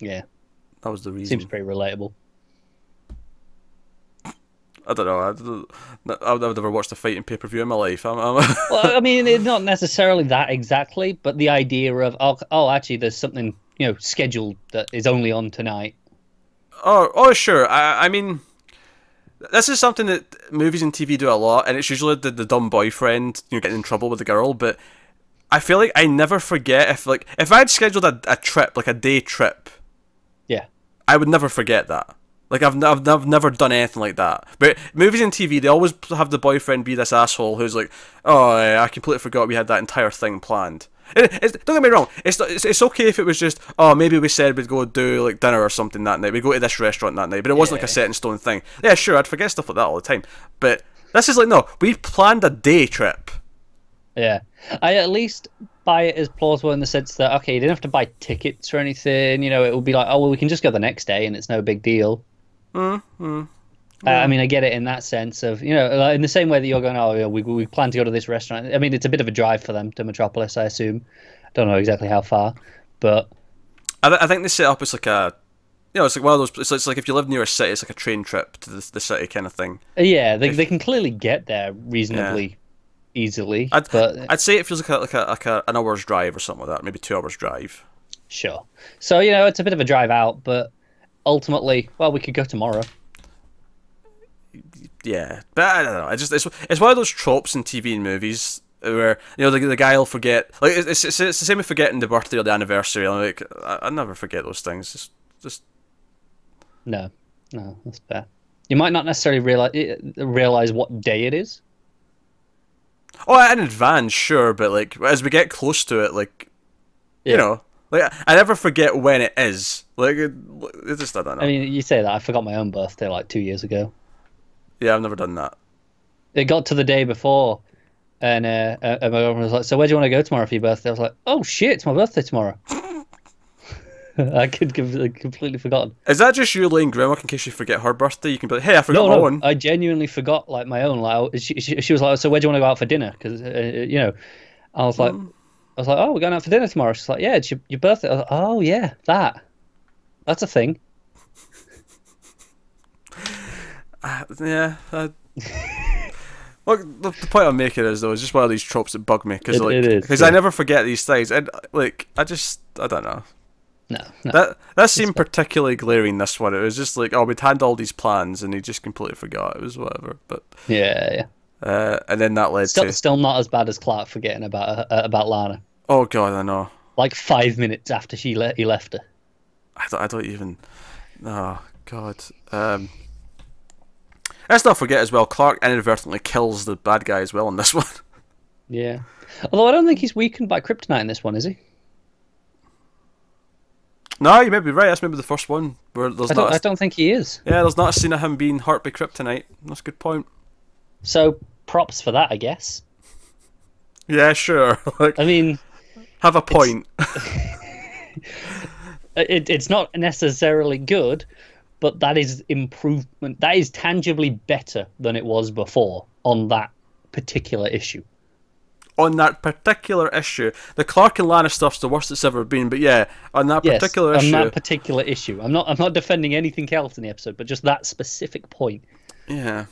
reason. Seems pretty relatable. I don't know. I've never watched a fight in pay-per-view in my life. Well, I mean, it's not necessarily that exactly, but the idea of actually, there's something scheduled that is only on tonight. Oh, sure. I mean, this is something that movies and TV do a lot, and it's usually the dumb boyfriend, getting in trouble with the girl. But I feel like I never forget if I'd scheduled a trip, like a day trip. Yeah, I would never forget that. Like I've never done anything like that. But movies and TV, they always have the boyfriend be this asshole who's like, "Oh, I completely forgot we had that entire thing planned." Don't get me wrong. It's okay if it was just, "Oh, maybe we said we'd go do like dinner or something that night. We'd go to this restaurant that night," but it wasn't like a set in stone thing. Yeah, sure, I'd forget stuff like that all the time. But this is like, no, we planned a day trip. Yeah, I at least buy it as plausible in the sense that, okay, you didn't have to buy tickets or anything. It would be like, "Oh, well, we can just go the next day and it's no big deal." I mean, I get it in that sense of, like in the same way that you're going, "Oh, yeah, we plan to go to this restaurant." I mean, it's a bit of a drive for them to Metropolis, I assume. Don't know exactly how far, but I think they set up as like a, it's like one of those. It's like if you live near a city, it's like a train trip to the city kind of thing. Yeah, they can clearly get there reasonably easily. I'd say it feels like an hour's drive or something like that, maybe 2 hours drive. Sure. So it's a bit of a drive out, but ultimately, well, we could go tomorrow. Yeah, but I don't know. It's one of those tropes in TV and movies where the guy will forget. Like it's the same with forgetting the birthday or the anniversary. I'm like, I never forget those things. Just no, that's fair. You might not necessarily realize what day it is. Oh, in advance, sure, but like as we get close to it, like like I never forget when it is. Like I don't know. I mean, you say that I forgot my own birthday like 2 years ago. Yeah, I've never done that. It got to the day before, and my girlfriend was like, "So where do you want to go tomorrow for your birthday?" I was like, "Oh shit, it's my birthday tomorrow." I could completely forgotten. Is that just you laying groundwork in case you forget her birthday? You can be like, "Hey, I forgot my own." I genuinely forgot like my own. Like she was like, "So where do you want to go out for dinner?" Because I was like, "Oh, we're going out for dinner tomorrow." She's like, "Yeah, it's your birthday." I was like, "Oh yeah, that's a thing." Look, the point I'm making is though, it's just one of these tropes that bug me because I never forget these things, and like I don't know. No. That seemed particularly glaring. This one, it was just like, oh, we'd had all these plans, and he just completely forgot. It was whatever, but yeah. And then that led to still not as bad as Clark forgetting about Lana. Oh god, I know. Like 5 minutes after he left her. I don't even. Oh god. Let's not forget as well, Clark inadvertently kills the bad guy as well in this one. Yeah. Although I don't think he's weakened by kryptonite in this one, is he? No, you may be right. That's maybe the first one where there's I don't think he is. Yeah, there's not a scene of him being hurt by kryptonite. That's a good point. So props for that, I guess. Yeah, sure. Like, I mean, have a point. It's not necessarily good, but that is improvement. That is tangibly better than it was before on that particular issue. On that particular issue, the Clark and Lana stuff's the worst it's ever been. But yeah, on that particular issue, on that particular issue, I'm not defending anything else in the episode, but just that specific point. Yeah.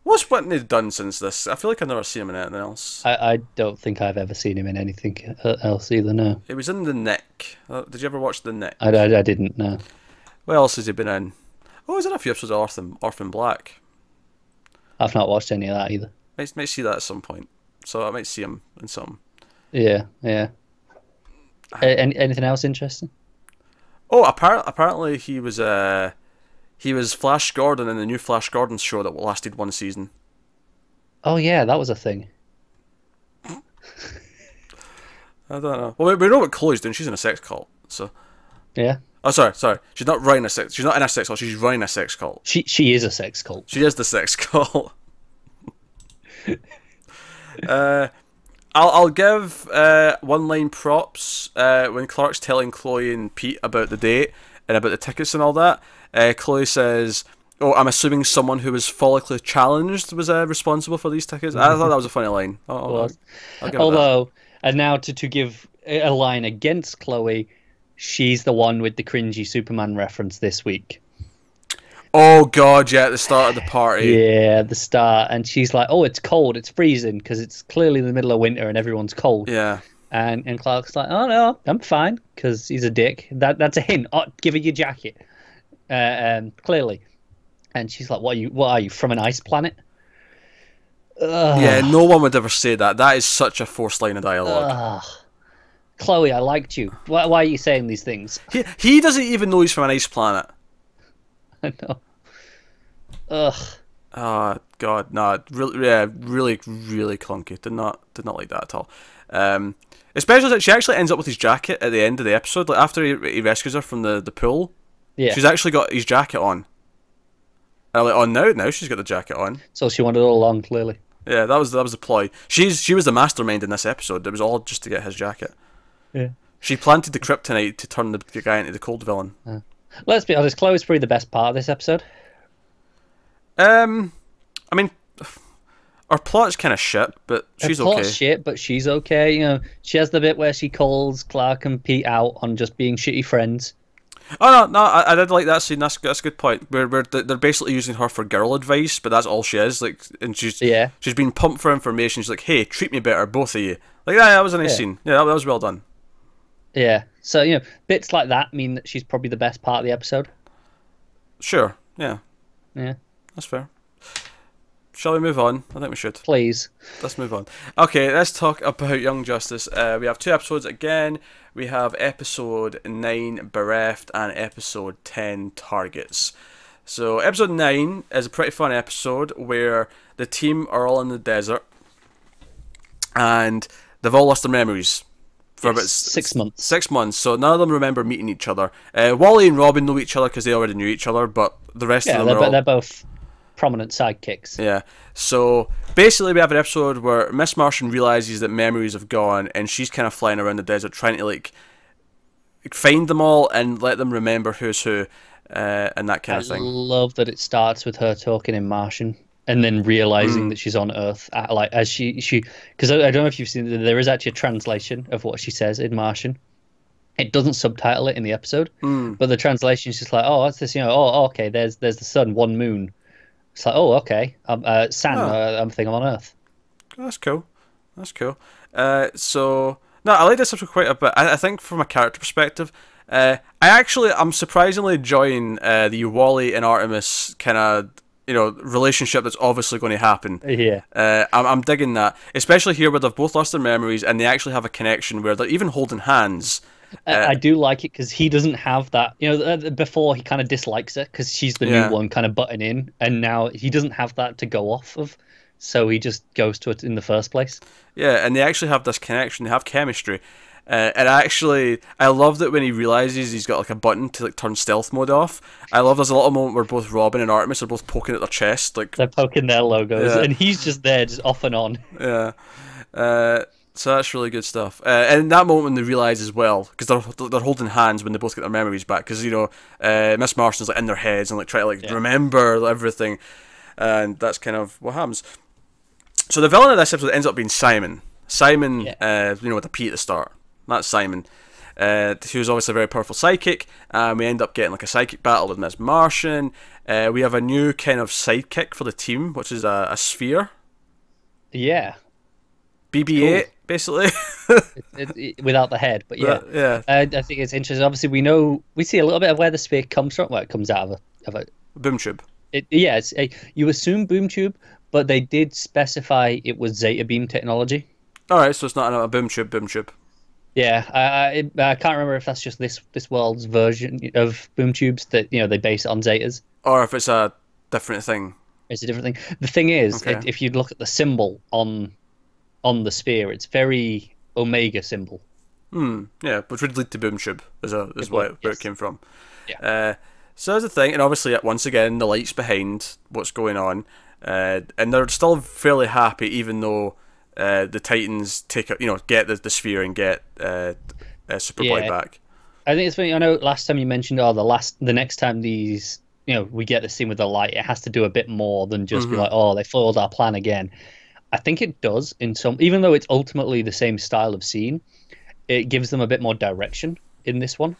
What's Whitney done since this? I feel like I've never seen him in anything else. I don't think I've ever seen him in anything else either. No. He was in The Nick. Did you ever watch The Nick? I didn't. No. What else has he been in? Oh, he's in a few episodes of Orphan Black. I've not watched any of that either. Might see that at some point. So I might see him in some. Yeah. Anything else interesting? Oh, apparently he was Flash Gordon in the new Flash Gordon show that lasted one season. Oh yeah, that was a thing. I don't know. Well, we know what Chloe's doing. She's in a sex cult. So. Yeah. Oh, sorry. She's not running a sex. She's not in a sex cult. She's running a sex cult. She is a sex cult. She is the sex cult. I'll give one-line props when Clark's telling Chloe and Pete about the date and about the tickets and all that. Chloe says, "Oh, I'm assuming someone who was follically challenged was responsible for these tickets." I thought that was a funny line. I'll give Although, and now to give a line against Chloe, she's the one with the cringy Superman reference this week. Oh God, yeah, at the start of the party. Yeah, at the start, and she's like, "Oh, it's cold, it's freezing," because it's clearly the middle of winter and everyone's cold. Yeah. And Clark's like, "Oh no, I'm fine," because he's a dick. That's a hint. Oh, give her your jacket. Clearly. And she's like, "What are you from an ice planet?" Ugh. Yeah, no one would ever say that. That is such a forced line of dialogue. Ugh. Chloe, I liked you. Why are you saying these things? He doesn't even know he's from an ice planet. I know. Ugh. Oh God, no, really clunky. Did not like that at all. Especially that she actually ends up with his jacket at the end of the episode. Like after he rescues her from the pool, yeah, she's actually got his jacket on. And I'm like, oh now she's got the jacket on. So she wanted it all along, clearly. Yeah, that was the ploy. She was the mastermind in this episode. It was all just to get his jacket. Yeah. She planted the kryptonite to turn the guy into the cold villain. Let's be honest, Chloe's probably the best part of this episode. I mean, our plot's kind of shit, but she's okay. Plot's shit, but she's okay. You know, she has the bit where she calls Clark and Pete out on just being shitty friends. Oh no, I did like that scene. That's a good point. Where they're basically using her for girl advice, but that's all she is. Like, and she's been pumped for information. She's like, "Hey, treat me better, both of you." Like that was a nice scene. Yeah, that was well done. Yeah. So bits like that mean that she's probably the best part of the episode. Sure. Yeah. Yeah. That's fair. Shall we move on? I think we should. Please. Let's move on. Okay, let's talk about Young Justice. We have 2 episodes again. We have episode 9, Bereft, and episode 10, Targets. So episode 9 is a pretty fun episode where the team are all in the desert and they've all lost their memories for about 6 months. 6 months, so none of them remember meeting each other. Wally and Robin know each other because they already knew each other, but the rest of them they're both prominent sidekicks. Yeah. So basically, we have an episode where Miss Martian realizes that memories have gone, and she's kind of flying around the desert trying to like find them all and let them remember who's who, and that kind of thing. I love that it starts with her talking in Martian and then realizing that she's on Earth. As she because I don't know if you've seen, there is actually a translation of what she says in Martian. It doesn't subtitle it in the episode, but the translation is just like, oh, what's this? Oh, okay. There's the sun, 1 moon. It's like, oh, okay. San, I'm thinking I'm on Earth. That's cool. So, no, I like this episode quite a bit. I think from a character perspective, I'm surprisingly enjoying the Wally and Artemis kind of, relationship that's obviously going to happen. Yeah. I'm digging that. Especially here where they've both lost their memories and they actually have a connection where they're even holding hands. I do like it because he doesn't have that. Before he kind of dislikes her because she's the new one kind of butting in, and now he doesn't have that to go off of. so he just goes to it in the first place. Yeah, and they actually have this connection. They have chemistry. And I love that when he realizes he's got like a button to like turn stealth mode off. I love there's a little moment where both Robin and Artemis are both poking at their chest, like they're poking their logos, and he's just there, just off and on. Yeah, so that's really good stuff. And in that moment when they realize as well, because they're holding hands when they both get their memories back, because Miss Martian's like in their heads and like try to like remember everything, and that's kind of what happens. So the villain of this episode ends up being Simon. Simon, with a P at the start. That's Simon. He was obviously a very powerful psychic. We end up getting like a psychic battle with Miss Martian. We have a new kind of sidekick for the team, which is a sphere. Yeah. BB-8, basically. Without the head, but yeah. I think it's interesting. Obviously, we see a little bit of where the sphere comes from. Well, it comes out of a boom tube. You assume boom tube, but they did specify it was Zeta beam technology. All right, so it's not a boom tube. Yeah, I can't remember if that's just this world's version of boom tubes that they base it on Zetas, or if it's a different thing. It's a different thing. The thing is, if you look at the symbol on the sphere, it's very Omega symbol. Yeah, which would lead to boom tube is where it came from. Yeah. So that's the thing, and obviously once again the light's behind what's going on, and they're still fairly happy even though. The Titans get the sphere and get Superboy back. I think it's funny. I know last time you mentioned, the next time these, we get the scene with the light, it has to do a bit more than just be like, oh, they foiled our plan again. I think it does in some, even though it's ultimately the same style of scene, it gives them a bit more direction in this one.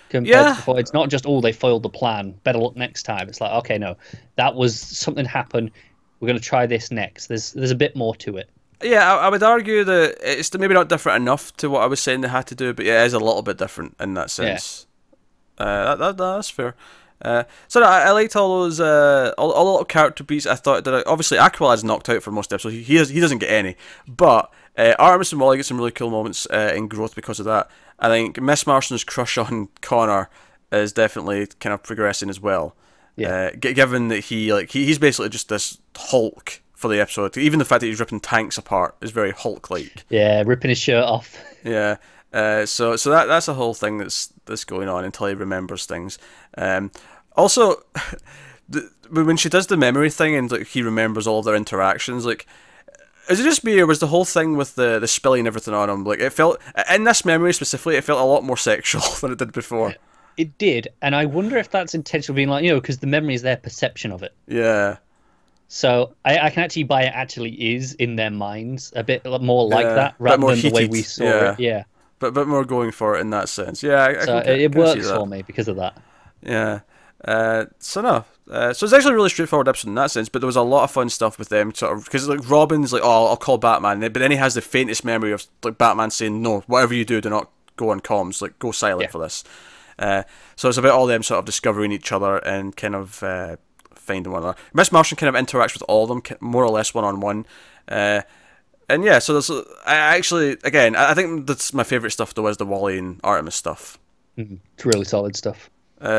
Compared to before, it's not just they foiled the plan. Better luck next time. It's like, okay, no, that was something happened. We're going to try this next. There's a bit more to it. Yeah, I would argue that it's maybe not different enough to what I was saying they had to do, but yeah, it is a little bit different in that sense. Yeah. That's fair. So I liked all those all the little character beats. I thought that obviously Aqualad's knocked out for most episodes. He doesn't get any, but Artemis and Wally get some really cool moments in growth because of that. I think Miss Martian's crush on Connor is definitely kind of progressing as well. Yeah. Given that he's basically just this Hulk for the episode. Even the fact that he's ripping tanks apart is very Hulk-like. Yeah, ripping his shirt off. Yeah. So that's a whole thing that's going on until he remembers things. Also, when she does the memory thing and he remembers all their interactions, is it just me or was the whole thing with the spilling everything on him? It felt in this memory specifically, it felt a lot more sexual than it did before. It did, and I wonder if that's intentional, being because the memory is their perception of it. Yeah. So I can actually buy it actually is in their minds a bit more like that, rather than the way we saw it. Yeah. But a bit more going for it in that sense. Yeah. It works for me because of that. Yeah. So it's actually a really straightforward episode in that sense, but there was a lot of fun stuff with them, sort of, because Robin's like, oh, I'll call Batman, but then he has the faintest memory of Batman saying, no, whatever you do not go on comms, go silent for this. So it's about all them sort of discovering each other and kind of finding one another. Miss Martian kind of interacts with all of them more or less one-on-one. And yeah, so there's I think that's my favourite stuff though is the Wally and Artemis stuff. It's really solid stuff.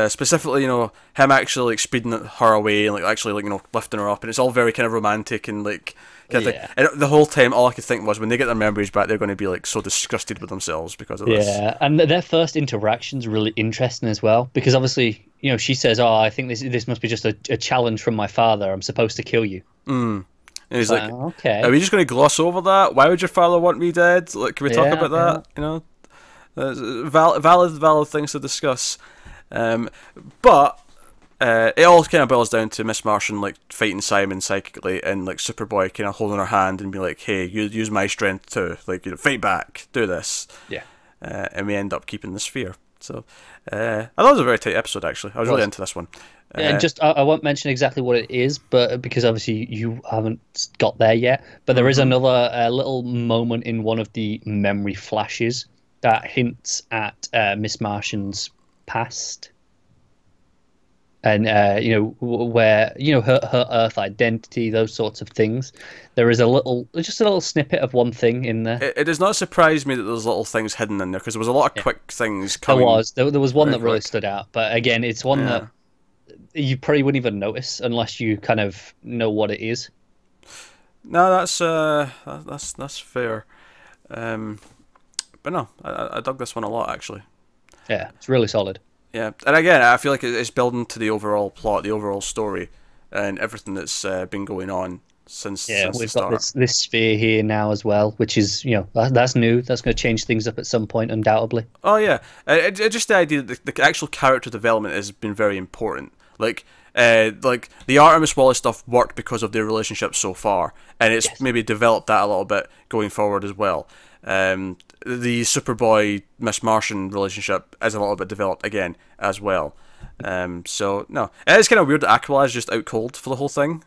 Specifically, him actually speeding her away and actually lifting her up, and it's all very kind of romantic and and the whole time all I could think was when they get their memories back, they're going to be so disgusted with themselves because of this. Yeah, and their first interaction's really interesting as well, because obviously she says, "Oh, I think this must be just a challenge from my father. I'm supposed to kill you." And he's like, "Okay, are we just going to gloss over that? Why would your father want me dead? Can we talk about that? Valid things to discuss." But it all kind of boils down to Miss Martian fighting Simon psychically, and Superboy kind of holding her hand and be like, "Hey, you use my strength too. Fight back, do this." Yeah. And we end up keeping the sphere. So I thought it was a very tight episode. Actually, I was really into this one. And just I won't mention exactly what it is, but because obviously you haven't got there yet. But there is another little moment in one of the memory flashes that hints at Miss Martian's past, and where her Earth identity, those sorts of things. There is just a little snippet of one thing in there. It does not surprise me that there's little things hidden in there, because there was a lot of quick things coming. There was one that really stood out, but again, it's one that you probably wouldn't even notice unless you kind of know what it is. No, that's fair. But no, I dug this one a lot actually. Yeah, it's really solid. Yeah, and again, I feel like it's building to the overall plot, the overall story, and everything that's been going on since We've the start. got this sphere here now as well, which is that's new. That's going to change things up at some point, undoubtedly. Oh yeah, just the idea that the actual character development has been very important. Like the Artemis Wallace stuff worked because of their relationship so far, and it's maybe developed that a little bit going forward as well. The Superboy Miss Martian relationship is a little bit developed again as well. So no, it's kind of weird that Aqualad just out cold for the whole thing.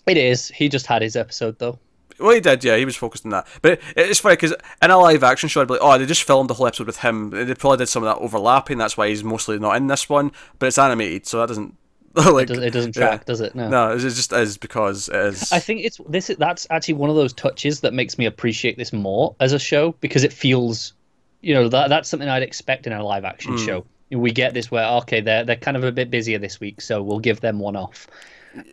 It is. He just had his episode though. Well, he did, yeah. He was focused on that. But it's funny because in a live action show, I'd be like, oh, they just filmed the whole episode with him. They probably did some of that overlapping. That's why he's mostly not in this one. But it's animated, so that doesn't like it doesn't track, does it? No. No, it just is because it is. I think that's actually one of those touches that makes me appreciate this more as a show because it feels, that's something I'd expect in a live action show. We get this where okay, they're kind of a bit busier this week, so we'll give them one off.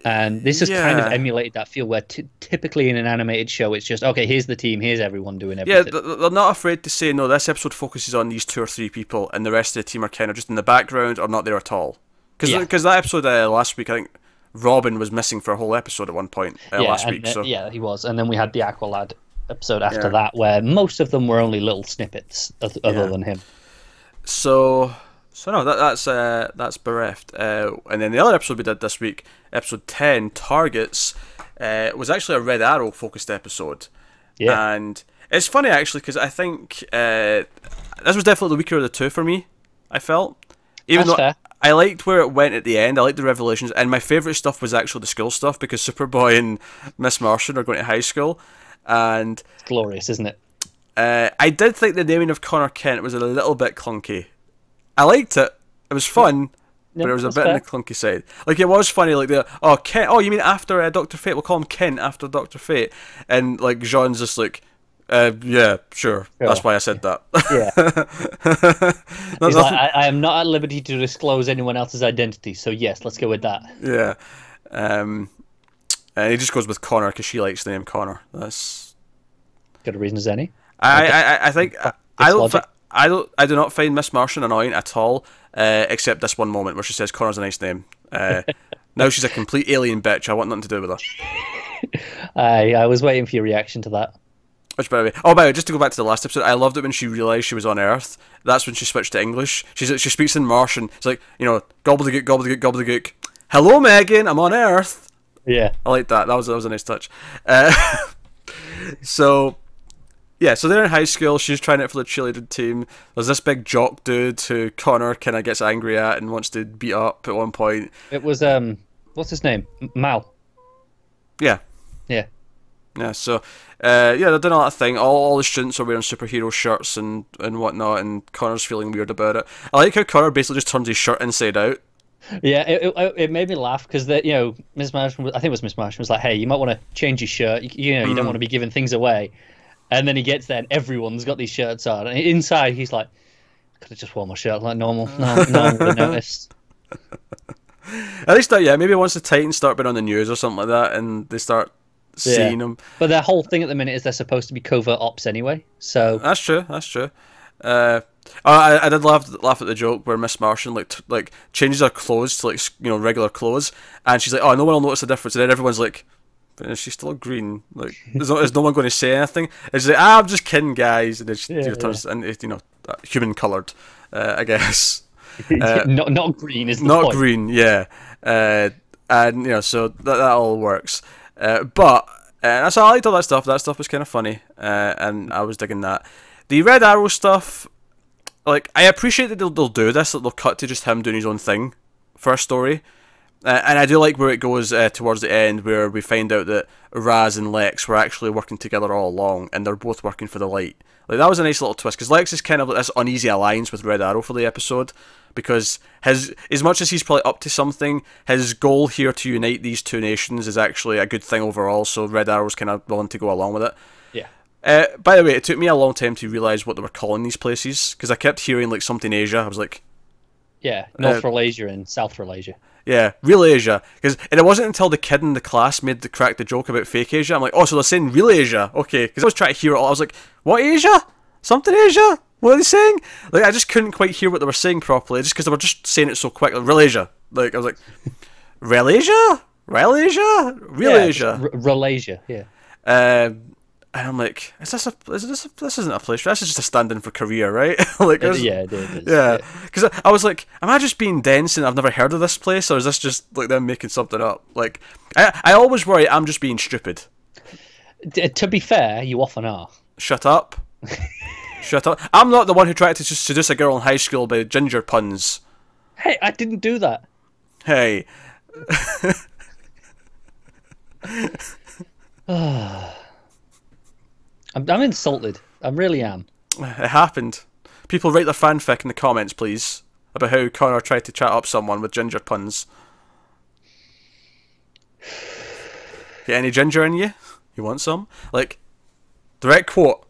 And this has kind of emulated that feel where typically in an animated show it's just okay, here's the team, here's everyone doing everything. Yeah, they're not afraid to say no, this episode focuses on these 2 or 3 people and the rest of the team are kind of just in the background or not there at all. Because that episode last week, I think Robin was missing for a whole episode at one point last week. Yeah, he was. And then we had the Aqualad episode after that where most of them were only little snippets other than him. So no, that's Bereft. And then the other episode we did this week, episode 10, Targets, was actually a Red Arrow focused episode. Yeah. And it's funny actually because I think this was definitely the weaker of the two for me, I felt. Even though I liked where it went at the end, I liked the revelations, and my favourite stuff was actually the school stuff because Superboy and Miss Martian are going to high school. And it's glorious, isn't it? I did think the naming of Connor Kent was a little bit clunky. I liked it. It was fun, but it was a bit on the clunky side. Like, it was funny, like, Kent, you mean after Dr. Fate? We'll call him Kent after Dr. Fate. And, like, Jean's just like, yeah, sure. That's why I said that. Yeah. He's like, I am not at liberty to disclose anyone else's identity, so yes, let's go with that. Yeah. And he just goes with Connor because she likes the name Connor. That's good a reason as any. I think I do not find Miss Martian annoying at all, except this one moment where she says Connor's a nice name. Now she's a complete alien bitch. I want nothing to do with her. I was waiting for your reaction to that. Which, by the way, just to go back to the last episode, I loved it when she realised she was on Earth. That's when she switched to English. She speaks in Martian. It's like, gobbledygook, gobbledygook, gobbledygook. Hello, Megan, I'm on Earth. Yeah. I like that. That was a nice touch. So they're in high school. She's trying it for the cheerleading team. There's this big jock dude who Connor kind of gets angry at and wants to beat up at one point. It was, what's his name? Mal. Yeah. Yeah. Yeah, so, they're doing all that thing. All the students are wearing superhero shirts and whatnot, and Connor's feeling weird about it. I like how Connor basically just turns his shirt inside out. Yeah, it made me laugh because Miss Martian, I think it was Miss Martian, was like, hey, you might want to change your shirt. You don't want to be giving things away. And then he gets there and everyone's got these shirts on. And inside he's like, I could have just worn my shirt like normal. No one would have noticed. At least maybe once the Titans start being on the news or something like that and they start seeing them. But their whole thing at the minute is they're supposed to be covert ops anyway. So that's true. I did laugh at the joke where Miss Martian like changes her clothes to regular clothes, and she's like, oh, no one will notice the difference, and then everyone's like, but is she still green? Like, is no one going to say anything? And she's like, I'm just kidding, guys, and then she turns into human coloured, I guess. Not green is the not point. Green, yeah. And so that all works. But so I liked all that stuff. That stuff was kind of funny, and I was digging that. The Red Arrow stuff, like, I appreciate that they'll do this. That they'll cut to just him doing his own thing for a story, and I do like where it goes towards the end, where we find out that Raz and Lex were actually working together all along, and they're both working for the light. Like, that was a nice little twist because Lex is kind of like this uneasy alliance with Red Arrow for the episode. Because as much as he's probably up to something, his goal here to unite these two nations is actually a good thing overall, so Red Arrow's kind of willing to go along with it. Yeah. By the way, it took me a long time to realise what they were calling these places, because I kept hearing, like, something Asia. I was like, Yeah, North Ralasia and South Ralasia. Yeah, real Asia. And it wasn't until the kid in the class cracked the joke about fake Asia. I'm like, oh, so they're saying real Asia. Okay, because I was trying to hear it all. I was like, what Asia? Something Asia? What are they saying? Like, I just couldn't quite hear what they were saying properly, just because they were just saying it so quick. Like, real Asia. Like, I was like, real Asia? Real Asia? Real Asia? Ralasia, yeah. And I'm like, this isn't a place. This is just a stand-in for career, right? Like, yeah, it is. Yeah, because I was like, am I just being dense and I've never heard of this place, or is this just like them making something up? Like, I always worry I'm just being stupid. To be fair, you often are. Shut up. Shut up. I'm not the one who tried to just seduce a girl in high school by ginger puns. Hey, I didn't do that. Hey. I'm insulted. I really am. It happened. People write their fanfic in the comments, please, about how Connor tried to chat up someone with ginger puns. Get any ginger in you? You want some? Like, direct quote.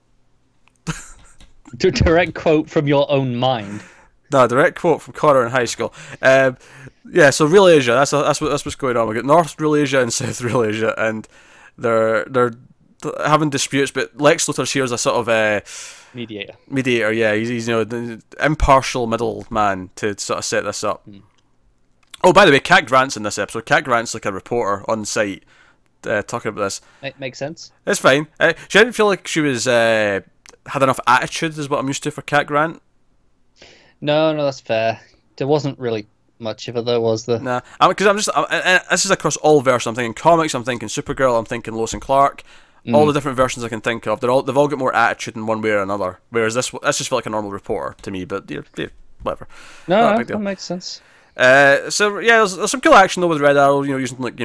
Direct quote from your own mind. No, direct quote from Connor in high school. Yeah, so real Asia. That's what's going on. We got North Real Asia and South Real Asia, and they're having disputes, but Lex Luthor's here as a sort of mediator, yeah. He's the impartial middleman to sort of set this up. Oh, by the way, Cat Grant's in this episode. Cat Grant's like a reporter on site talking about this. It makes sense. It's fine. She didn't feel like she was had enough attitude, is what I'm used to for Cat Grant. No, that's fair. There wasn't really much of it, though, was there? Nah, because this is across all versions. I'm thinking comics, I'm thinking Supergirl, I'm thinking Lois and Clark. All the different versions I can think of, they've all got more attitude in one way or another. Whereas this just felt like a normal reporter to me, but yeah, whatever. No, that makes sense. So yeah, there's some cool action though with Red Arrow, using like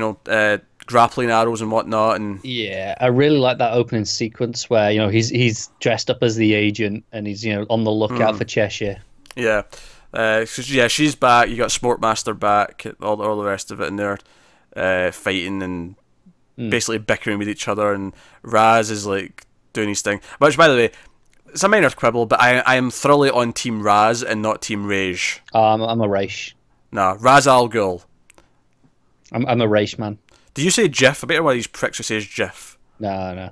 grappling arrows and whatnot, and yeah, I really like that opening sequence where he's dressed up as the agent and he's on the lookout for Cheshire. Yeah, she's back. You got Sportmaster back, all the rest of it, and they're fighting and basically bickering with each other, and Raz is like doing his thing. Which, by the way, it's a minor quibble, but I am thoroughly on Team Raz and not Team Rage. I'm a Raish. Nah, Raz Al Ghul. I'm a Raish man. Did you say Jiff? I bet one of these pricks who says Jiff. No.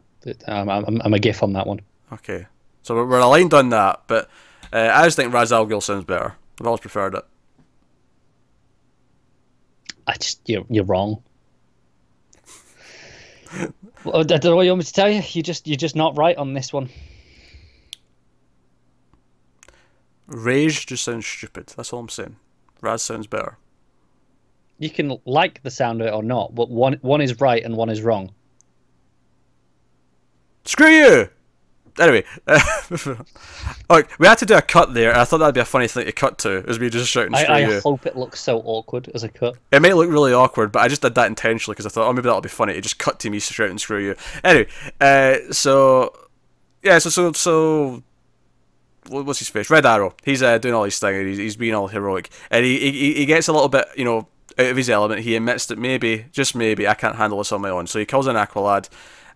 I'm a GIF on that one. Okay, so we're aligned on that, but I just think Raz Al Ghul sounds better. I've always preferred it. You're wrong. Well, I don't know what you want me to tell you. You're just not right on this one. Rage just sounds stupid. That's all I'm saying. Raz sounds better. You can like the sound of it or not, but one is right and one is wrong. Screw you! Anyway, we had to do a cut there, and I thought that'd be a funny thing to cut to, as we just shouting screw you. I hope it looks so awkward as a cut. It might look really awkward, but I just did that intentionally because I thought, oh, maybe that'll be funny to just cut to me shouting screw you. Anyway, so what's his face? Red Arrow. He's doing all his thing. He's being all heroic, and he gets a little bit out of his element. He admits that maybe, just maybe, I can't handle this on my own. So he calls in Aqualad,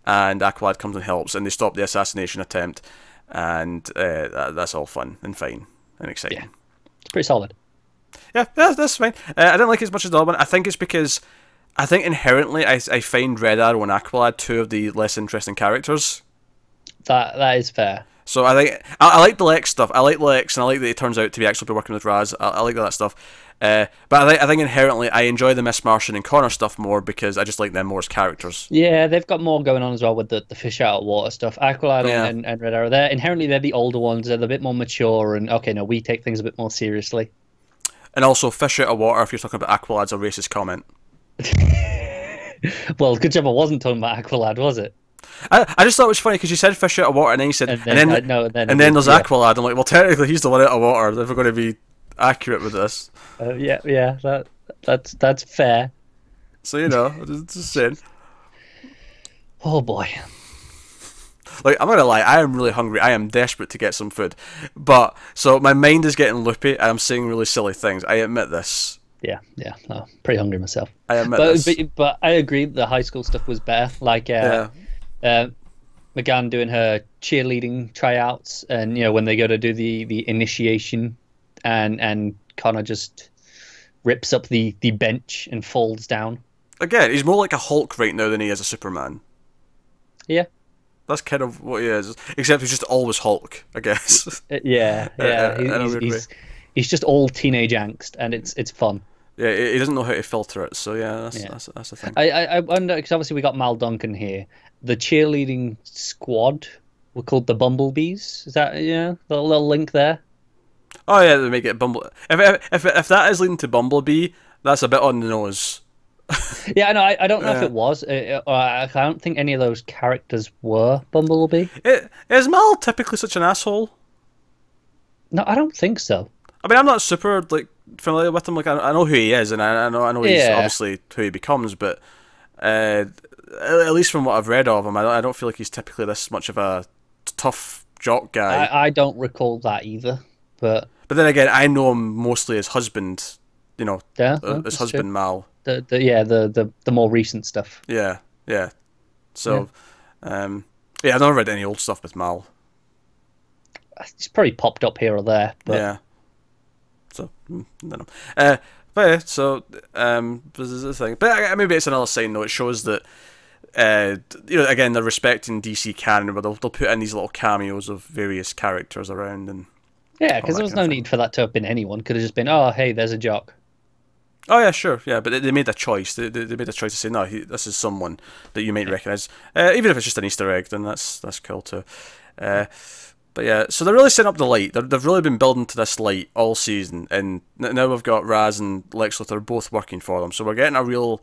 and Aqualad comes and helps, and they stop the assassination attempt, and that's all fun and fine and exciting. Yeah, it's pretty solid. Yeah, that's fine. I didn't like it as much as the other one. I think it's because I think inherently I find Red Arrow and Aqualad two of the less interesting characters. That is fair. So I think I like the Lex stuff. I like Lex, and I like that he turns out to be actually working with Raz. I like that stuff. But I think inherently I enjoy the Miss Martian and Connor stuff more because I just like them more as characters. Yeah, they've got more going on as well with the fish out of water stuff. Aqualad and Red Arrow, they're the older ones. They're a bit more mature, and we take things a bit more seriously. And also, fish out of water, if you're talking about Aqualad's a racist comment. Well, good job I wasn't talking about Aqualad, was it? I just thought it was funny because you said fish out of water, and then you said, and then there's Aqualad. I'm like, well, technically he's the one out of water. If we're going to be accurate with this, that's fair. So just saying. Oh boy. Like, I'm not gonna lie, I am really hungry. I am desperate to get some food, but so my mind is getting loopy, and I'm saying really silly things. I admit this. Yeah, I'm pretty hungry myself. I admit this. But I agree the high school stuff was better. Like, McGann doing her cheerleading tryouts, and when they go to do the initiation, and Connor just rips up the bench and falls down. Again, he's more like a Hulk right now than he is a Superman. Yeah. That's kind of what he is. Except he's just always Hulk, I guess. Yeah. He's just all teenage angst, and it's fun. Yeah, he doesn't know how to filter it, so yeah, that's the thing. I wonder, because obviously we got Mal Duncan here. The cheerleading squad were called the Bumblebees. Is that, the little link there? Oh yeah, they make it Bumble. If that is leading to Bumblebee, that's a bit on the nose. Yeah, I know. I don't know if it was. I don't think any of those characters were Bumblebee. Is Mal typically such an asshole? No, I don't think so. I mean, I'm not super familiar with him. Like, I know who he is, and I know he's obviously who he becomes. But at least from what I've read of him, I don't feel like he's typically this much of a tough jock guy. I don't recall that either. But then again, I know him mostly as husband. As husband true. Mal. The more recent stuff. Yeah. So, I've never read any old stuff with Mal. It's probably popped up here or there. But... Yeah. So, I don't know. But yeah, so this is the thing. But maybe it's another sign, though. It shows that, again, they're respecting DC canon, but they'll put in these little cameos of various characters around. And yeah, because there was no need for that to have been anyone. Could have just been, oh, hey, there's a jock. Oh yeah, sure, yeah, but they made a choice. They made a choice to say, no, this is someone that you might recognise, even if it's just an Easter egg. Then that's cool too. But yeah, so they're really setting up the light. They've really been building to this light all season, and now we've got Raz and Lex Luthor both working for them. So we're getting a real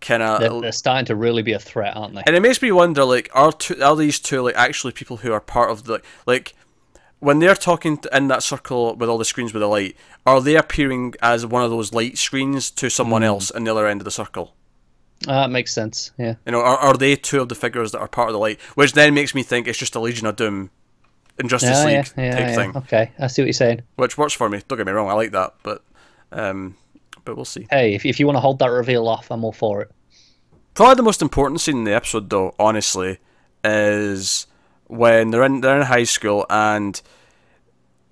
kind of. They're starting to really be a threat, aren't they? And it makes me wonder, are these two actually people who are part of the when they're talking in that circle with all the screens with the light, are they appearing as one of those light screens to someone else in the other end of the circle? That makes sense, yeah. Are they two of the figures that are part of the light? Which then makes me think it's just a Legion of Doom Injustice League type thing. Okay, I see what you're saying. Which works for me, don't get me wrong, I like that, but we'll see. Hey, if you want to hold that reveal off, I'm all for it. Probably the most important scene in the episode, though, honestly, is when they're in high school, and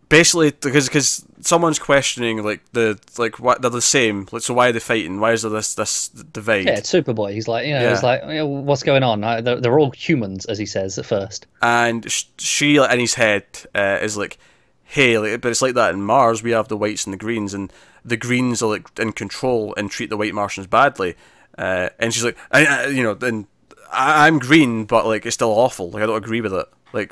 basically because someone's questioning why they're the same, so why are they fighting? Why is there this divide? Yeah, it's Superboy. He's like, he's like, what's going on? They're all humans, as he says at first. And she in his head is like, hey, but it's like that in Mars. We have the whites and the greens, and the greens are in control and treat the white Martians badly. And she's like, I'm green, but it's still awful. I don't agree with it.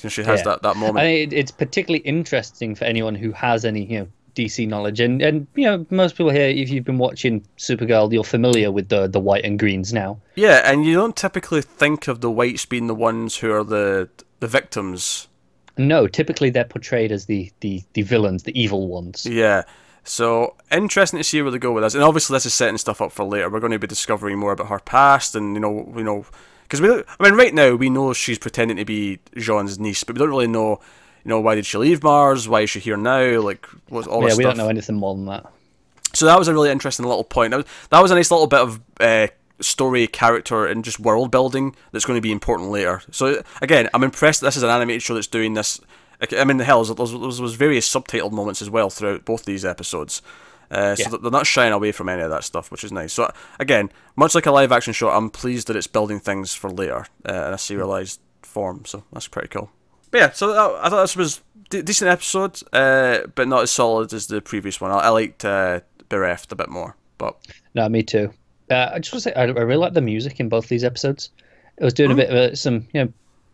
She has that moment. It's particularly interesting for anyone who has any DC knowledge, and most people here, if you've been watching Supergirl, you're familiar with the white and greens now. Yeah, and you don't typically think of the whites being the ones who are the victims. No, typically they're portrayed as the villains, the evil ones. Yeah. So, interesting to see where they go with this. And obviously this is setting stuff up for later. We're going to be discovering more about her past, and, because right now we know she's pretending to be Jean's niece, but we don't really know, why did she leave Mars? Why is she here now? What's all this stuff? Yeah, we don't know anything more than that. So that was a really interesting little point. That was a nice little bit of story, character, and just world building that's going to be important later. So, again, I'm impressed that this is an animated show that's doing this. I mean, the hell, there was various subtitled moments as well throughout both these episodes. So they're not shying away from any of that stuff, which is nice. So, again, much like a live-action show, I'm pleased that it's building things for later in a serialized form. So that's pretty cool. But yeah, so I thought this was a decent episode, but not as solid as the previous one. I liked Bereft a bit more. But no, me too. I just want to say, I really like the music in both these episodes. It was doing a bit of some,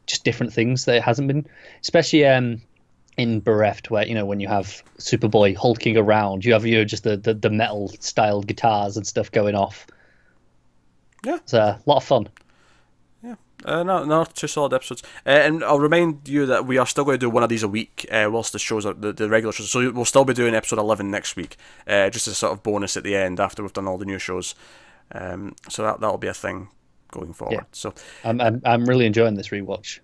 just different things that it hasn't been, especially in Bereft, where when you have Superboy hulking around, you have just the metal style guitars and stuff going off. Yeah, it's a lot of fun. Yeah, no, 2 solid episodes, and I'll remind you that we are still going to do one of these a week whilst the shows are the regular shows. So we'll still be doing episode 11 next week, just as a sort of bonus at the end after we've done all the new shows. So that'll be a thing going forward. Yeah. So I'm really enjoying this rewatch.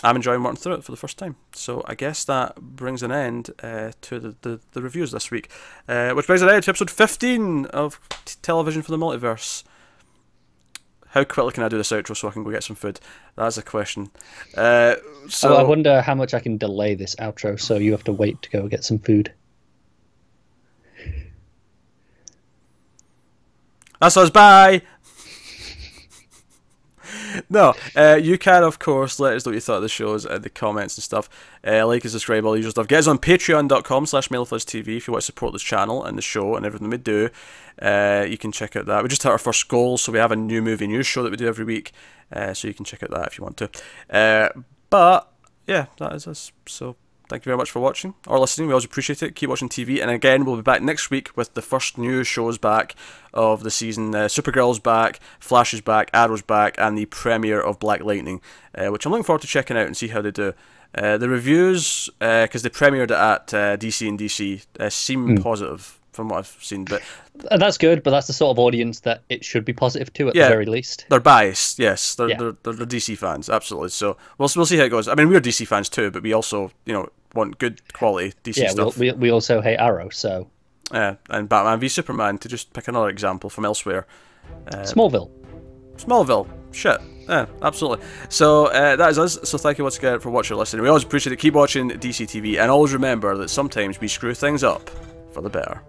I'm enjoying working through it for the first time. So I guess that brings an end to the reviews this week, which brings an end to episode 15 of Television for the Multiverse. How quickly can I do this outro so I can go get some food? That's a question. I wonder how much I can delay this outro so you have to wait to go get some food. That's us. Bye. No, you can, of course, let us know what you thought of the shows in the comments and stuff. Like and subscribe, all the usual stuff. Get us on patreon.com/MailFuzzTV if you want to support this channel and the show and everything we do. You can check out that. We just hit our first goal, so we have a new movie news show that we do every week. So you can check out that if you want to. But, yeah, that is us. So, thank you very much for watching or listening. We always appreciate it. Keep watching TV. And again, we'll be back next week with the first new shows back of the season. Supergirl's back, Flash is back, Arrow's back, and the premiere of Black Lightning, which I'm looking forward to checking out and see how they do. The reviews, because they premiered it at DC and DC, seem positive from what I've seen. But that's good, but that's the sort of audience that it should be positive to at the very least. They're biased, yes. They're DC fans, absolutely. So we'll see how it goes. I mean, we're DC fans too, but we also, want good quality DC stuff. We also hate Arrow, so. And Batman v Superman, to just pick another example from elsewhere. Smallville, shit. Yeah, absolutely. So that is us. So thank you once again for watching or listening. We always appreciate it. Keep watching DC TV, and always remember that sometimes we screw things up for the better.